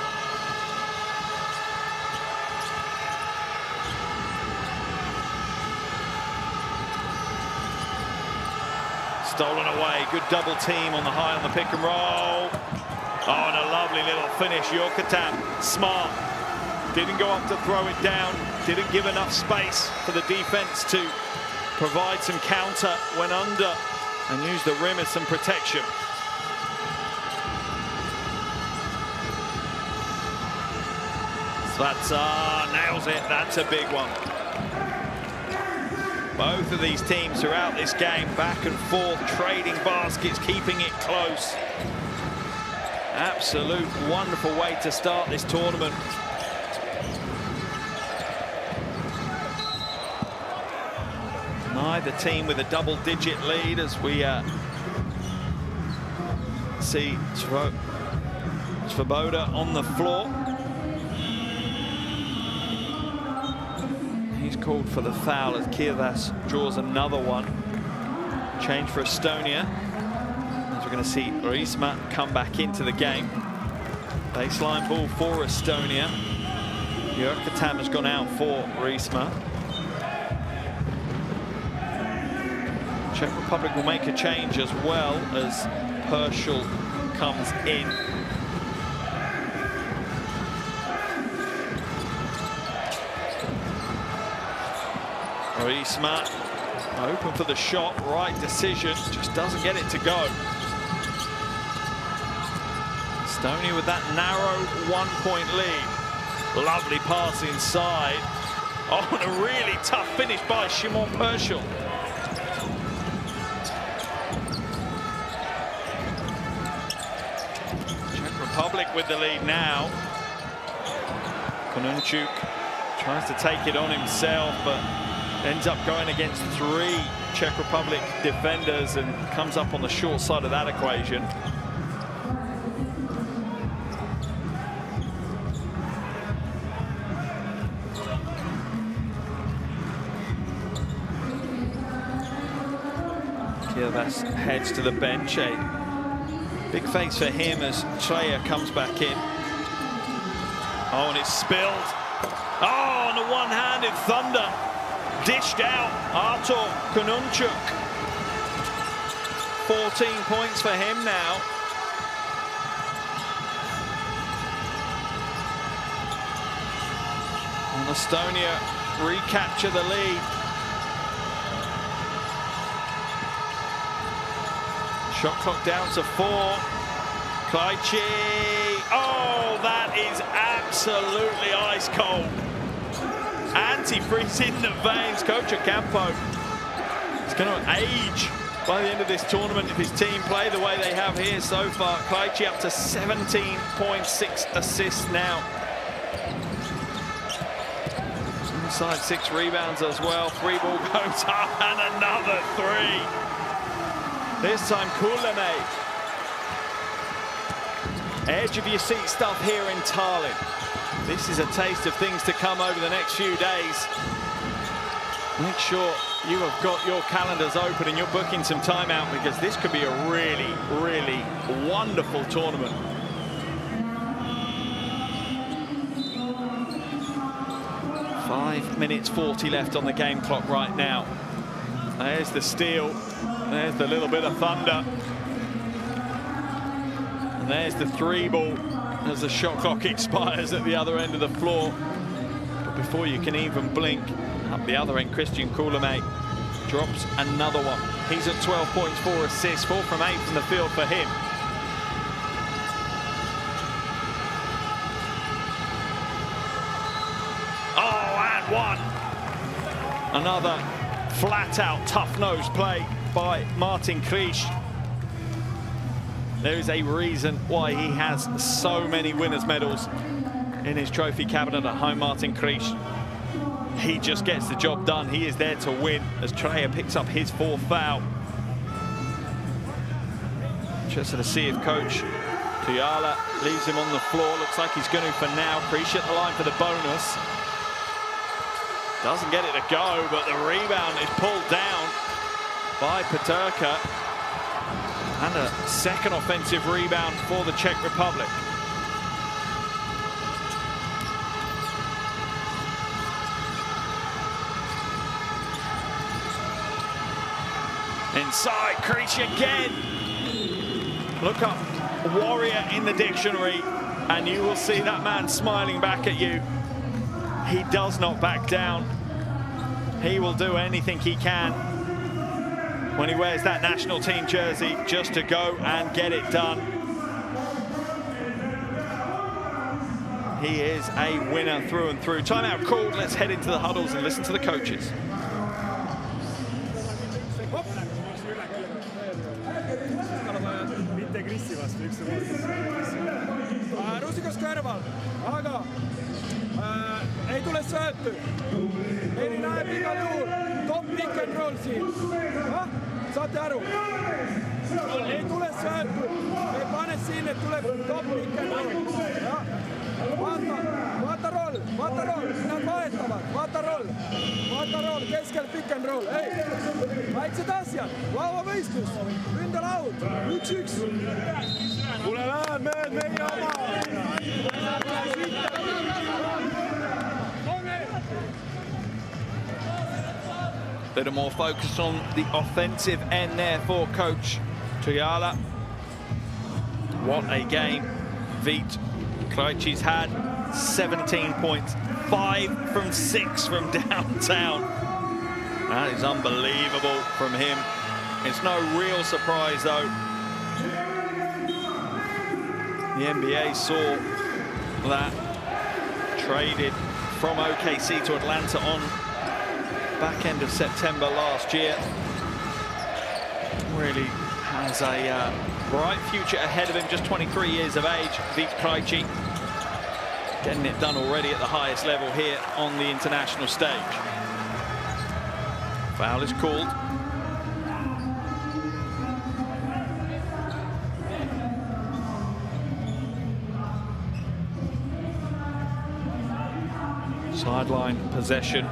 stolen away. Good double team on the high on the pick and roll. Oh, and a lovely little finish. Yokatan, smart. Didn't go up to throw it down. Didn't give enough space for the defense to provide some counter. Went under and used the rim as some protection. Svata nails it. That's a big one. Both of these teams throughout this game, back and forth, trading baskets, keeping it close. Absolute wonderful way to start this tournament. Neither team with a double-digit lead as we see Svoboda on the floor. He's called for the foul as Kiervas draws another one. Change for Estonia. As we're going to see Riisma come back into the game. Baseline ball for Estonia. Yokatan has gone out for Riisma. Czech Republic will make a change as well as Herschel comes in. Riisma open for the shot, right decision, just doesn't get it to go. Estonia with that narrow 1-point lead. Lovely pass inside. Oh, and a really tough finish by Szymon Herschel. Czech Republic with the lead now. Kononchuk tries to take it on himself, but ends up going against 3 Czech Republic defenders and comes up on the short side of that equation. Kiervas heads to the bench. A big face for him as Treya comes back in. Oh, and it's spilled. Oh, and a one-handed thunder. Dished out, Artur Kononchuk. 14 points for him now. And Estonia recapture the lead. Shot clock down to 4. Krejci. Oh, that is absolutely ice cold. Antifreeze in the veins. Coach Ocampo is going to age by the end of this tournament if his team play the way they have here so far. Krejci up to 17.6 assists now. Inside 6 rebounds as well. 3 ball goes up and another 3. This time Kuuleme. Edge of your seat stuff here in Tallinn. This is a taste of things to come over the next few days. Make sure you have got your calendars open and you're booking some time out, because this could be a really, really wonderful tournament. Five minutes 40 left on the game clock right now. There's the steal. There's the little bit of thunder. And there's the 3 ball as the shot clock expires at the other end of the floor. But before you can even blink, up the other end, Christian Kuuleme drops another one. He's at 12 points, 4 assists, 4 from 8 from the field for him. Oh, and 1. Another flat-out, tough-nosed play by Martin Krish. There is a reason why he has so many winners' medals in his trophy cabinet at home, Martin Krish. He just gets the job done. He is there to win as Treya picks up his 4th foul. Interested to see if Coach Kujala leaves him on the floor. Looks like he's going to for now. Krish at the line for the bonus. Doesn't get it to go, but the rebound is pulled down by Peterka. And a second offensive rebound for the Czech Republic. inside, Krejci again. Look up warrior in the dictionary and you will see that man smiling back at you. He does not back down. He will do anything he can when he wears that national team jersey just to go and get it done. He is a winner through and through. Timeout called. Let's head into the huddles and listen to the coaches. Rusikas kõrval, aga ei tule söötu. Eri näeb igal juhul top pick and roll siin. Saate aru? Ei tule söötu. Ei pane siin, et tuleb top pick and roll. Vaata roll. Nad vahetavad. Vaata roll. Keskel pick and roll. Ei, väiksed asjad. Lauavõistlus. Ründelaud. 1-1. Tule läheb meie oma. Little more focus on the offensive end there for Coach Tuyala. What a game Vít Krejci's had. 17 points, 5 from 6 from downtown. That is unbelievable from him. It's no real surprise though. The NBA saw that, traded from OKC to Atlanta on back end of September last year. Really has a bright future ahead of him, just 23 years of age, Vít Krejci. Getting it done already at the highest level here on the international stage. Foul is called. Sideline possession.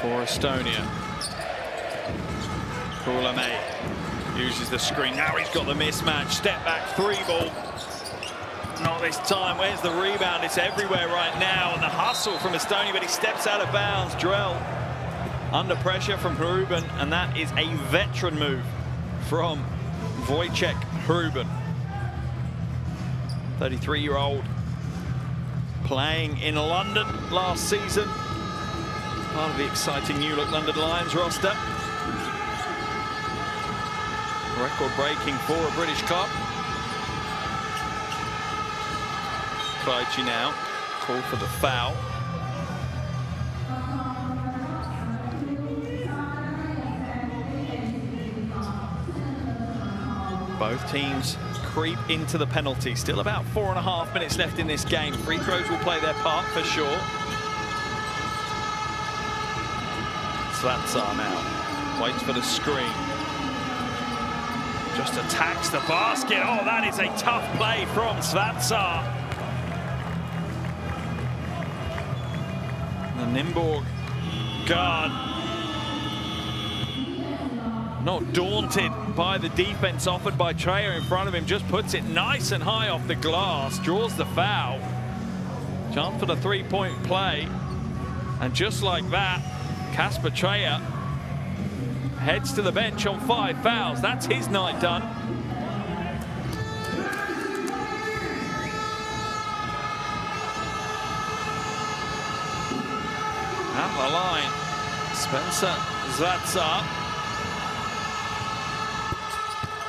For Estonia. Kullamäe uses the screen. Now he's got the mismatch. Step back, 3-ball. Not this time. Where's the rebound? It's everywhere right now. And the hustle from Estonia, but he steps out of bounds. Drell under pressure from Hrubin, and that is a veteran move from Wojciech Hrubin. 33-year-old playing in London last season. Part of the exciting New Look London Lions roster. Record-breaking for a British club. Krejci now, called for the foul. Both teams creep into the penalty. Still about 4.5 minutes left in this game. Free throws will play their part for sure. Svatsar now waits for the screen. Just attacks the basket. Oh, that is a tough play from Svatsar. The Nimborg guard not daunted by the defense offered by Treyer in front of him, just puts it nice and high off the glass, draws the foul. Chance for the three-point play. And just like that, Kasper Treyer heads to the bench on 5 fouls. That's his night done. At the line, Spencer Svatsar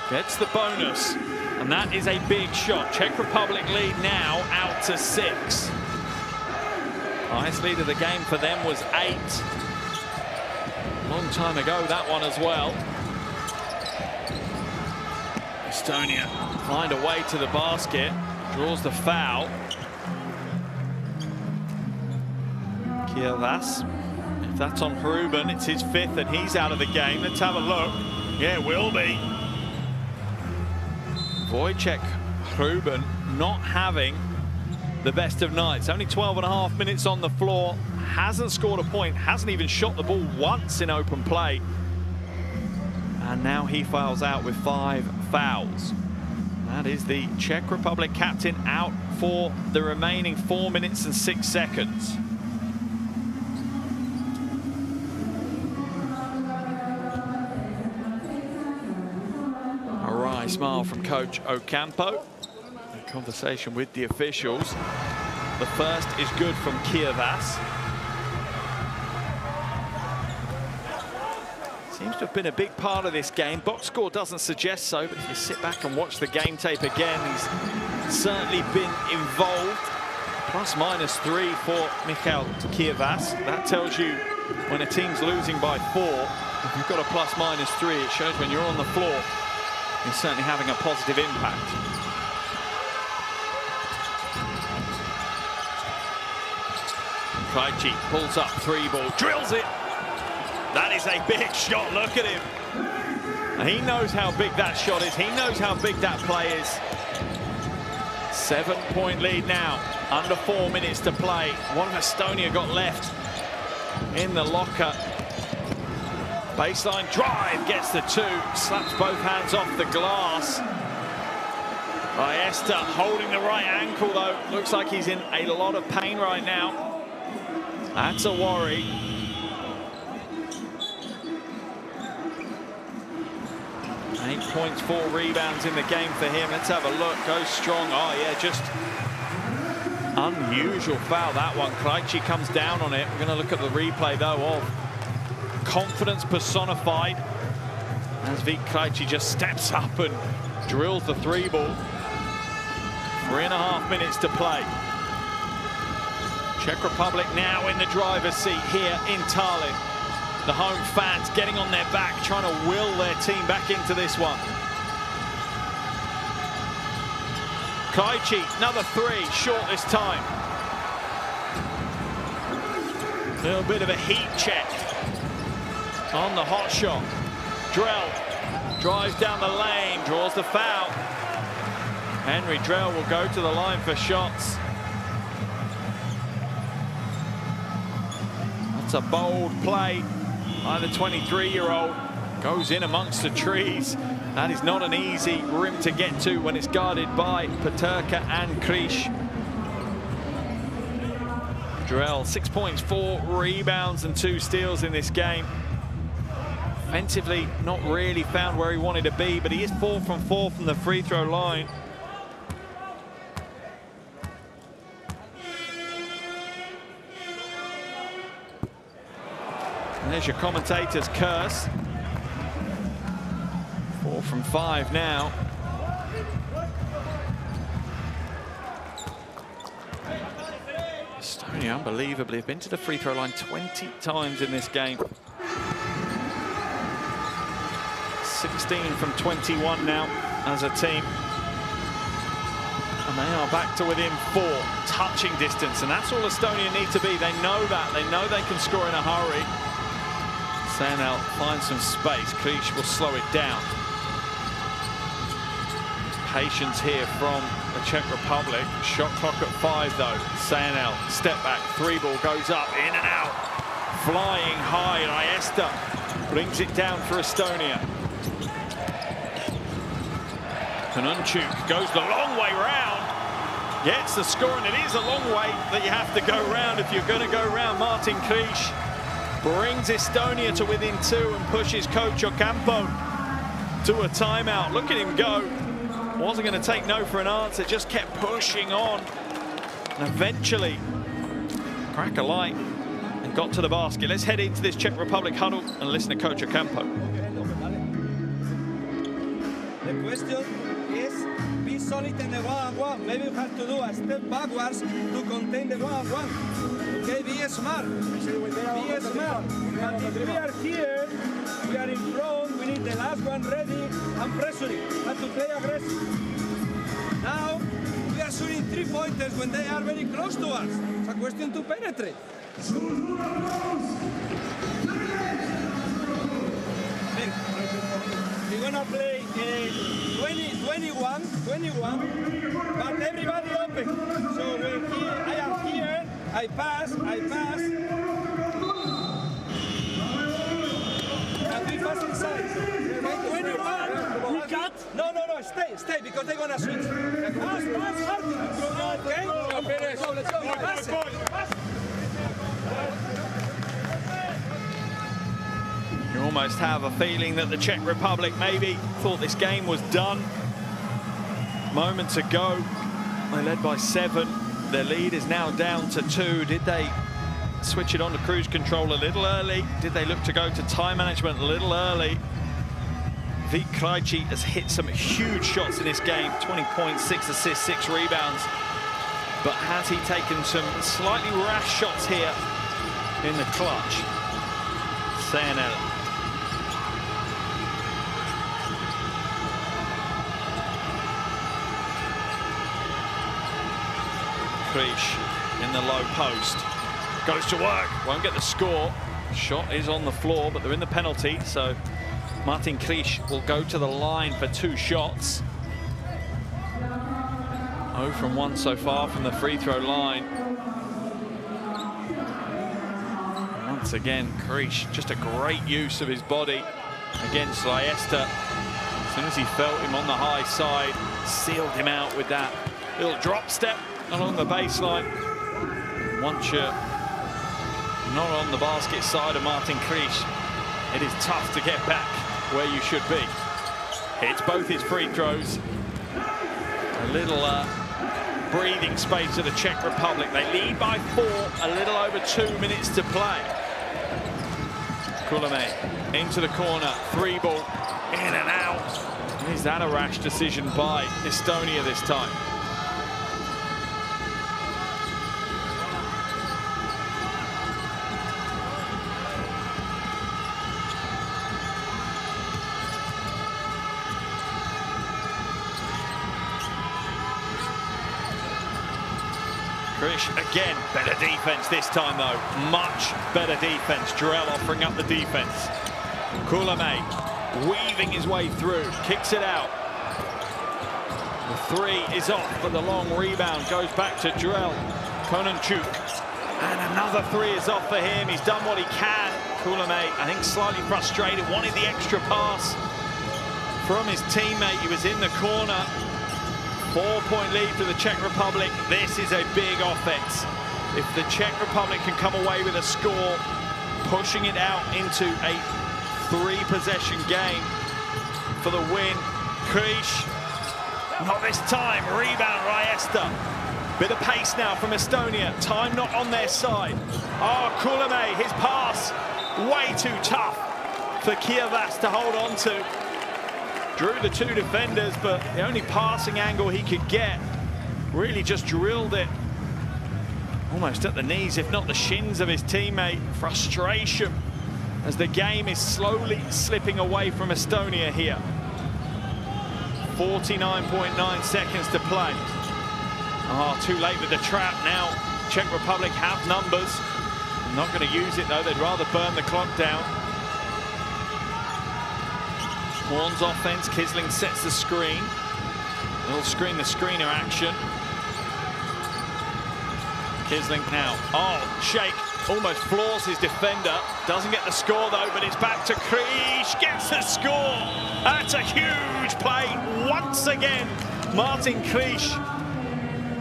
gets the bonus, and that is a big shot. Czech Republic lead now out to 6. Highest lead of the game for them was 8. Long time ago, that one as well. Estonia find a way to the basket, draws the foul. Kievas, if that's on Hrubin, it's his 5th and he's out of the game. Let's have a look. Yeah, it will be. Wojciech Hrubin not having the best of nights. Only 12.5 minutes on the floor. Hasn't scored a point, hasn't even shot the ball once in open play. And now he fouls out with 5 fouls. That is the Czech Republic captain out for the remaining 4 minutes and 6 seconds. smile from Coach Ocampo. In conversation with the officials. The first is good from Kiervas. Seems to have been a big part of this game. Box score doesn't suggest so, but if you sit back and watch the game tape again, he's certainly been involved. ±3 for Michal Kiervas. That tells you when a team's losing by 4, if you've got a ±3, it shows when you're on the floor, you're certainly having a positive impact. Krejci pulls up 3-ball, drills it. That is a big shot, look at him. And he knows how big that shot is. He knows how big that play is. 7-point lead now, under 4 minutes to play. One of Estonia got left in the locker. Baseline drive, gets the 2, slaps both hands off the glass. EST holding the right ankle though. Looks like he's in a lot of pain right now. That's a worry. Eight points, 4 rebounds in the game for him. Let's have a look. Goes strong. Oh yeah, just unusual foul, that one. Krejci comes down on it. We're going to look at the replay though of confidence personified as Vít Krejci just steps up and drills the 3-ball. 3.5 minutes to play. Czech Republic now in the driver's seat here in Tallinn. The home fans getting on their back, trying to will their team back into this one. Krejci, another 3, short this time. A little bit of a heat check on the hot shot. Drell drives down the lane, draws the foul. Henry Drell will go to the line for shots. That's a bold play by the 23-year-old. Goes in amongst the trees. That is not an easy rim to get to when it's guarded by Peterka and Krish. Drell, 6 points, 4 rebounds and 2 steals in this game. Offensively, not really found where he wanted to be, but he is 4 from 4 from the free throw line. And there's your commentator's curse. 4 from 5 now. Estonia, unbelievably, have been to the free throw line 20 times in this game. 16 from 21 now as a team. And they are back to within 4, touching distance. And that's all Estonia need to be. They know that. They know they can score in a hurry. Sanel finds some space. Krish will slow it down. Patience here from the Czech Republic. Shot clock at 5 though. Sanel, step back, 3-ball goes up, in and out. Flying high, and EST brings it down for Estonia. Kanunchuk goes the long way round. Gets the score, and it is a long way that you have to go round if you're going to go round. Martin Krish brings Estonia to within 2 and pushes Coach Ocampo to a timeout. Look at him go. Wasn't going to take no for an answer, just kept pushing on. And eventually, crack a light and got to the basket. Let's head into this Czech Republic huddle and listen to Coach Ocampo. The question is, be solid in the 1-on-1. Maybe you have to do a step backwards to contain the 1-on-1. Okay, be smart. Be smart. And if we are here, we are in front, we need the last one ready and pressuring. Have to play aggressive. Now, we are shooting 3-pointers when they are very close to us. It's a question to penetrate. We're gonna play 21, but everybody open. So we're here, I am here, I pass. And we pass inside. 21. We cut? No, stay, because they're gonna switch. Pass. Okay? Let's go. Pass it. You almost have a feeling that the Czech Republic maybe thought this game was done. moment to go. They led by 7. Their lead is now down to 2. Did they switch it on to cruise control a little early? Did they look to go to time management a little early? Vít Krejci has hit some huge shots in this game. 20 points, 6 assists, 6 rebounds. But has he taken some slightly rash shots here in the clutch? CZE. Krish in the low post. Goes to work, won't get the score. Shot is on the floor, but they're in the penalty, so Martin Krish will go to the line for 2 shots. 0 from 1 so far from the free throw line. Once again, Krish, just a great use of his body against Leicester. As soon as he felt him on the high side, sealed him out with that little drop step along the baseline. Once you're not on the basket side of Martin Krish, it is tough to get back where you should be. Hits both his free throws. A little breathing space to the Czech Republic. They lead by 4, a little over 2 minutes to play. Kulemäe into the corner, 3 ball, in and out. Is that a rash decision by Estonia this time? Krish again, better defense this time though, much better defense. Jarrell offering up the defense. Kulemäe weaving his way through, kicks it out. The 3 is off, but the long rebound goes back to Jarrell Kononchuk. And another 3 is off for him. He's done what he can. Kulemäe, I think, slightly frustrated, wanted the extra pass from his teammate. He was in the corner. 4-point lead for the Czech Republic. This is a big offense. If the Czech Republic can come away with a score, pushing it out into a 3-possession game for the win. Krish, not this time. Rebound, Leicester. Bit of pace now from Estonia. Time not on their side. Oh, Kulemäe, his pass, way too tough for Kievas to hold on to. Drew the 2 defenders, but the only passing angle he could get, really just drilled it almost at the knees, if not the shins of his teammate. Frustration as the game is slowly slipping away from Estonia here. 49.9 seconds to play. Oh, too late with the trap now. Czech Republic have numbers. Not going to use it though, they'd rather burn the clock down. Horn's offense, Kisling sets the screen. Little screen the screener action. Kisling now, oh, shake, almost floors his defender. Doesn't get the score though, but it's back to Krish, gets the score. That's a huge play once again. Martin Krish,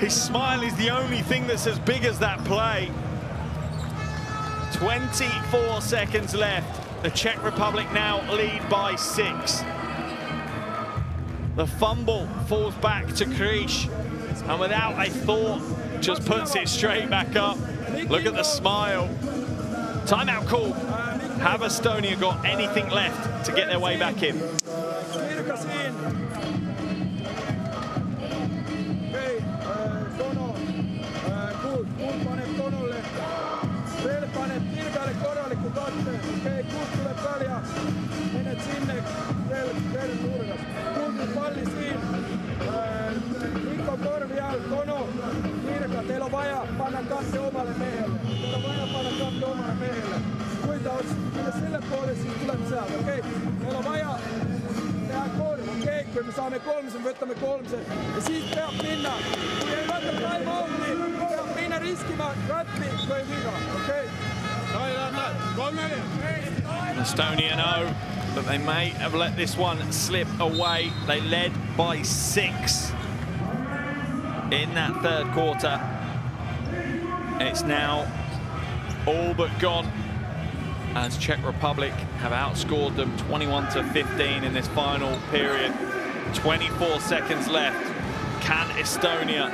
his smile is the only thing that's as big as that play. 24 seconds left. The Czech Republic now lead by 6. The fumble falls back to Krish, and without a thought, just puts it straight back up. Look at the smile. Timeout call. Have Estonia got anything left to get their way back in? Teillä on vaja panna kasse omalle miehelle. Teillä on vaja panna kasse omalle miehelle. Kuinka olisi? Mennä sille puolelle siis tulet sieltä, okei? Meillä on vaja tehdä kolme, okei? Kun me saamme 3, me vettämme 3. Ja siitä peab minna. Kun ei võtta time out, niin peab minna riskimään räppi, kun ei viga, okei? Estonia know that they may have let this one slip away. They led by 6 in that 3rd quarter. It's now all but gone as Czech Republic have outscored them 21-15 in this final period. 24 seconds left. Can Estonia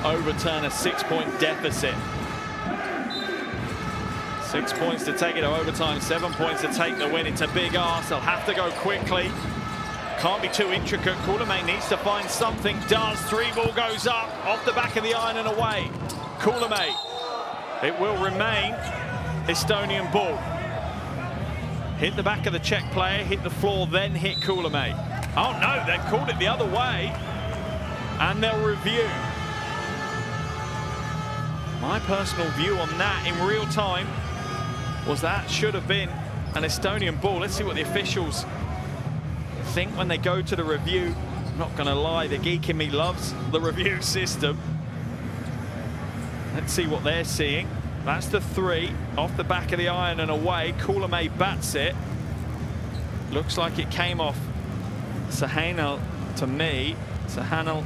overturn a 6-point deficit? 6 points to take it to overtime, 7 points to take the win. It's a big ask. They'll have to go quickly. Can't be too intricate. Kullamäe needs to find something. Does. 3-ball goes up off the back of the iron and away. Kullamäe. It will remain Estonian ball. Hit the back of the Czech player, hit the floor, then hit Kullamäe. Oh no, they called it the other way. And they'll review. My personal view on that in real time was that should have been an Estonian ball. Let's see what the officials think when they go to the review. I'm not gonna lie, the geek in me loves the review system. Let's see what they're seeing. That's the 3 off the back of the iron and away. Kullamäe bats it. Looks like it came off Sahanel to me. Sahanel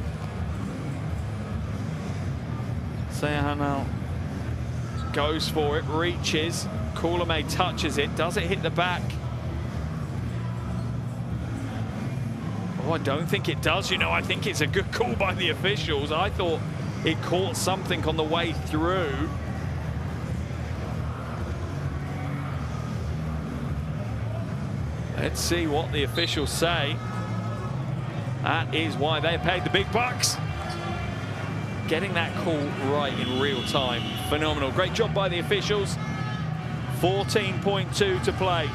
goes for it, reaches. Kullamäe touches it. Does it hit the back? Oh, I don't think it does. You know, I think it's a good call by the officials. I thought it caught something on the way through. Let's see what the officials say. That is why they paid the big bucks. Getting that call right in real time. Phenomenal. Great job by the officials. 14.2 to play.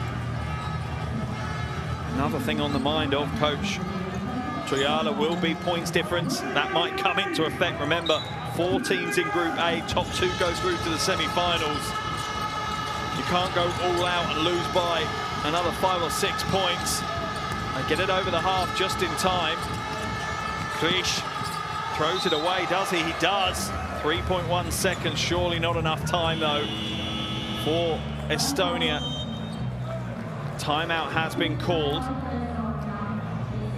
Another thing on the mind of Coach Toijala will be points difference. That might come into effect. Remember, 4 teams in Group A. Top 2 goes through to the semi-finals. You can't go all out and lose by another 5 or 6 points. And get it over the half just in time. Krish throws it away, does he? He does. 3.1 seconds, surely not enough time though for Estonia. Timeout has been called.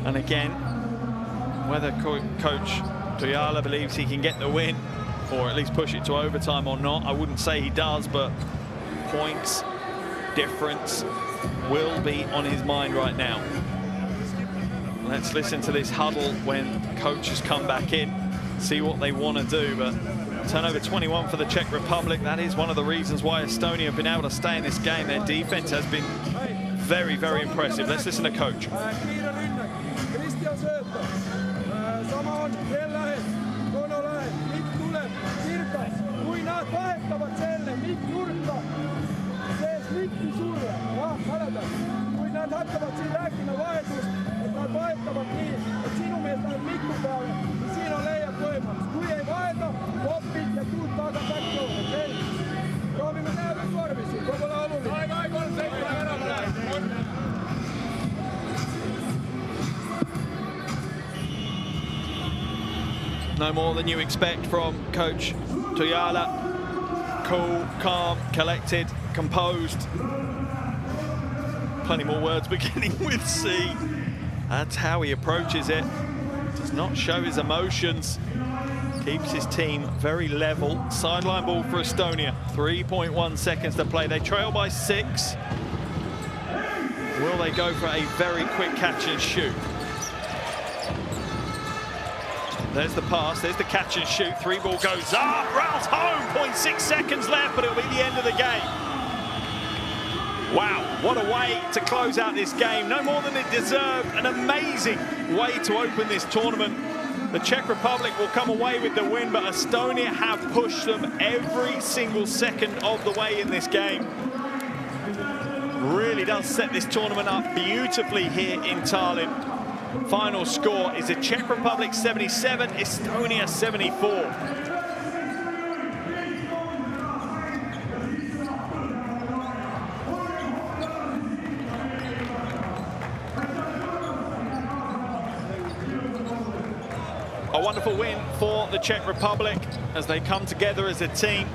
And again, whether Coach Toijala believes he can get the win or at least push it to overtime or not, I wouldn't say he does, but points difference will be on his mind right now. Let's listen to this huddle when coach has come back in, see what they want to do. But turnover 21 for the Czech Republic. That is one of the reasons why Estonia have been able to stay in this game. Their defense has been very, very impressive. Let's listen to coach. No more than you expect from Coach Toijala. Cool, calm, collected, composed. Plenty more words beginning with C. That's how he approaches it. Does not show his emotions. Keeps his team very level. Sideline ball for Estonia. 3.1 seconds to play. They trail by 6. Will they go for a very quick catch and shoot? There's the pass, there's the catch and shoot. 3-ball goes up, rails home. 0.6 seconds left, but it'll be the end of the game. Wow, what a way to close out this game. No more than it deserved. An amazing way to open this tournament. The Czech Republic will come away with the win, but Estonia have pushed them every single second of the way in this game. Really does set this tournament up beautifully here in Tallinn. Final score is the Czech Republic 77, Estonia 74. A wonderful win for the Czech Republic as they come together as a team.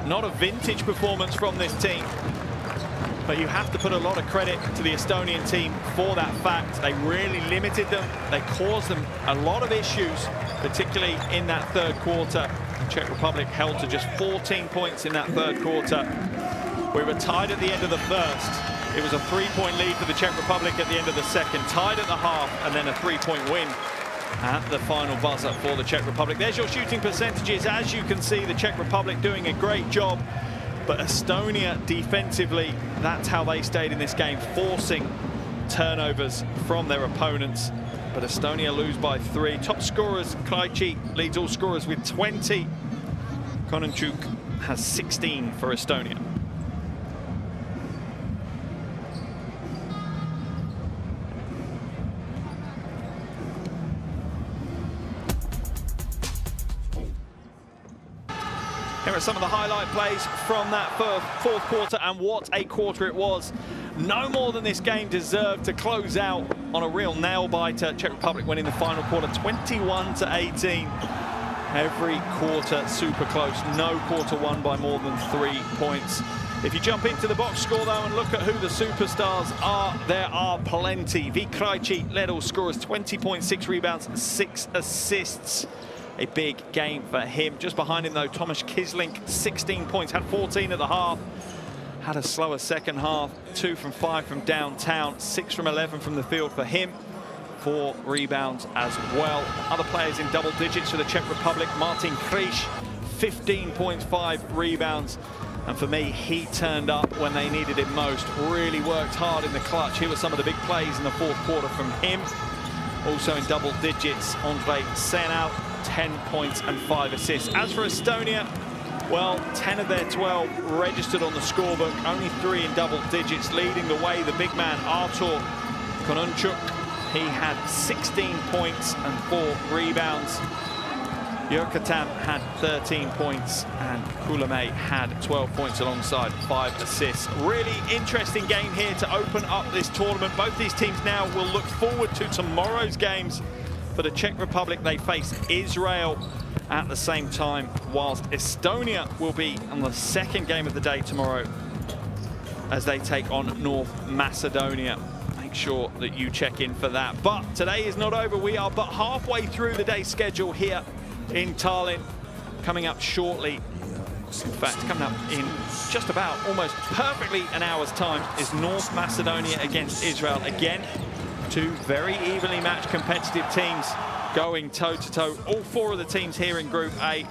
Not a vintage performance from this team, but you have to put a lot of credit to the Estonian team for that fact. They really limited them. They caused them a lot of issues, particularly in that third quarter. The Czech Republic held to just 14 points in that third quarter. We were tied at the end of the first. It was a 3-point lead for the Czech Republic at the end of the second, tied at the half, and then a 3-point win at the final buzzer for the Czech Republic. There's your shooting percentages. As you can see, the Czech Republic doing a great job, but Estonia defensively, that's how they stayed in this game, forcing turnovers from their opponents. But Estonia lose by 3. Top scorers, Krejci leads all scorers with 20. Kononchuk has 16 for Estonia. Here are some of the highlight plays from that fourth quarter, and what a quarter it was. No more than this game deserved to close out on a real nail-biter. Czech Republic winning the final quarter 21-18. Every quarter super close. No quarter won by more than 3 points. If you jump into the box score though and look at who the superstars are, there are plenty. Krejci led all scorers, 20.6 rebounds, 6 assists. A big game for him. Just behind him though, Tomáš Kislink, 16 points, had 14 at the half. Had a slower second half, 2 from 5 from downtown, 6 from 11 from the field for him. 4 rebounds as well. Other players in double digits for the Czech Republic. Martin Križ, 15 points, 5 rebounds. And for me, he turned up when they needed him most. Really worked hard in the clutch. Here were some of the big plays in the fourth quarter from him. Also in double digits, Ondrej Senau, 10 points and 5 assists. As for Estonia, well, 10 of their 12 registered on the scorebook, only 3 in double digits. Leading the way, the big man, Artur Kononchuk. He had 16 points and 4 rebounds. Jurkatam had 13 points and Kulamay had 12 points alongside 5 assists. Really interesting game here to open up this tournament. Both these teams now will look forward to tomorrow's games. For the Czech Republic, they face Israel at the same time, whilst Estonia will be on the second game of the day tomorrow as they take on North Macedonia. Make sure that you check in for that. But today is not over. We are but halfway through the day's schedule here in Tallinn. Coming up shortly, in fact, coming up in just about almost perfectly an hour's time, is North Macedonia against Israel. Again, 2 very evenly matched competitive teams going toe-to-toe. All 4 of the teams here in Group A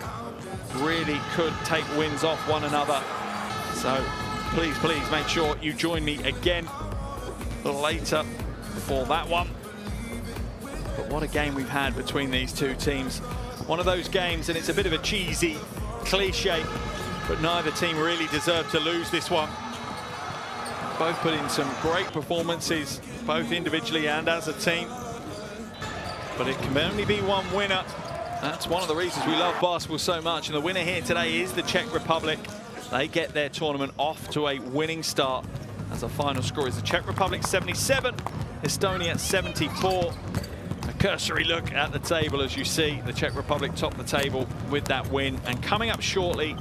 really could take wins off one another. So please make sure you join me again later for that one. But what a game we've had between these 2 teams. One of those games, and it's a bit of a cheesy cliche, but neither team really deserved to lose this one. Both put in some great performances, both individually and as a team. But it can only be one winner. That's one of the reasons we love basketball so much. And the winner here today is the Czech Republic. They get their tournament off to a winning start. As the final score is the Czech Republic 77, Estonia 74. A cursory look at the table as you see the Czech Republic top the table with that win. And coming up shortly,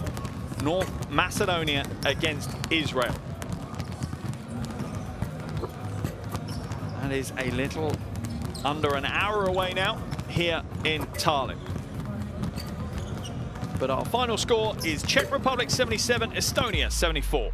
North Macedonia against Israel. That is a little under an hour away now here in Tallinn. But our final score is Czech Republic 77, Estonia 74.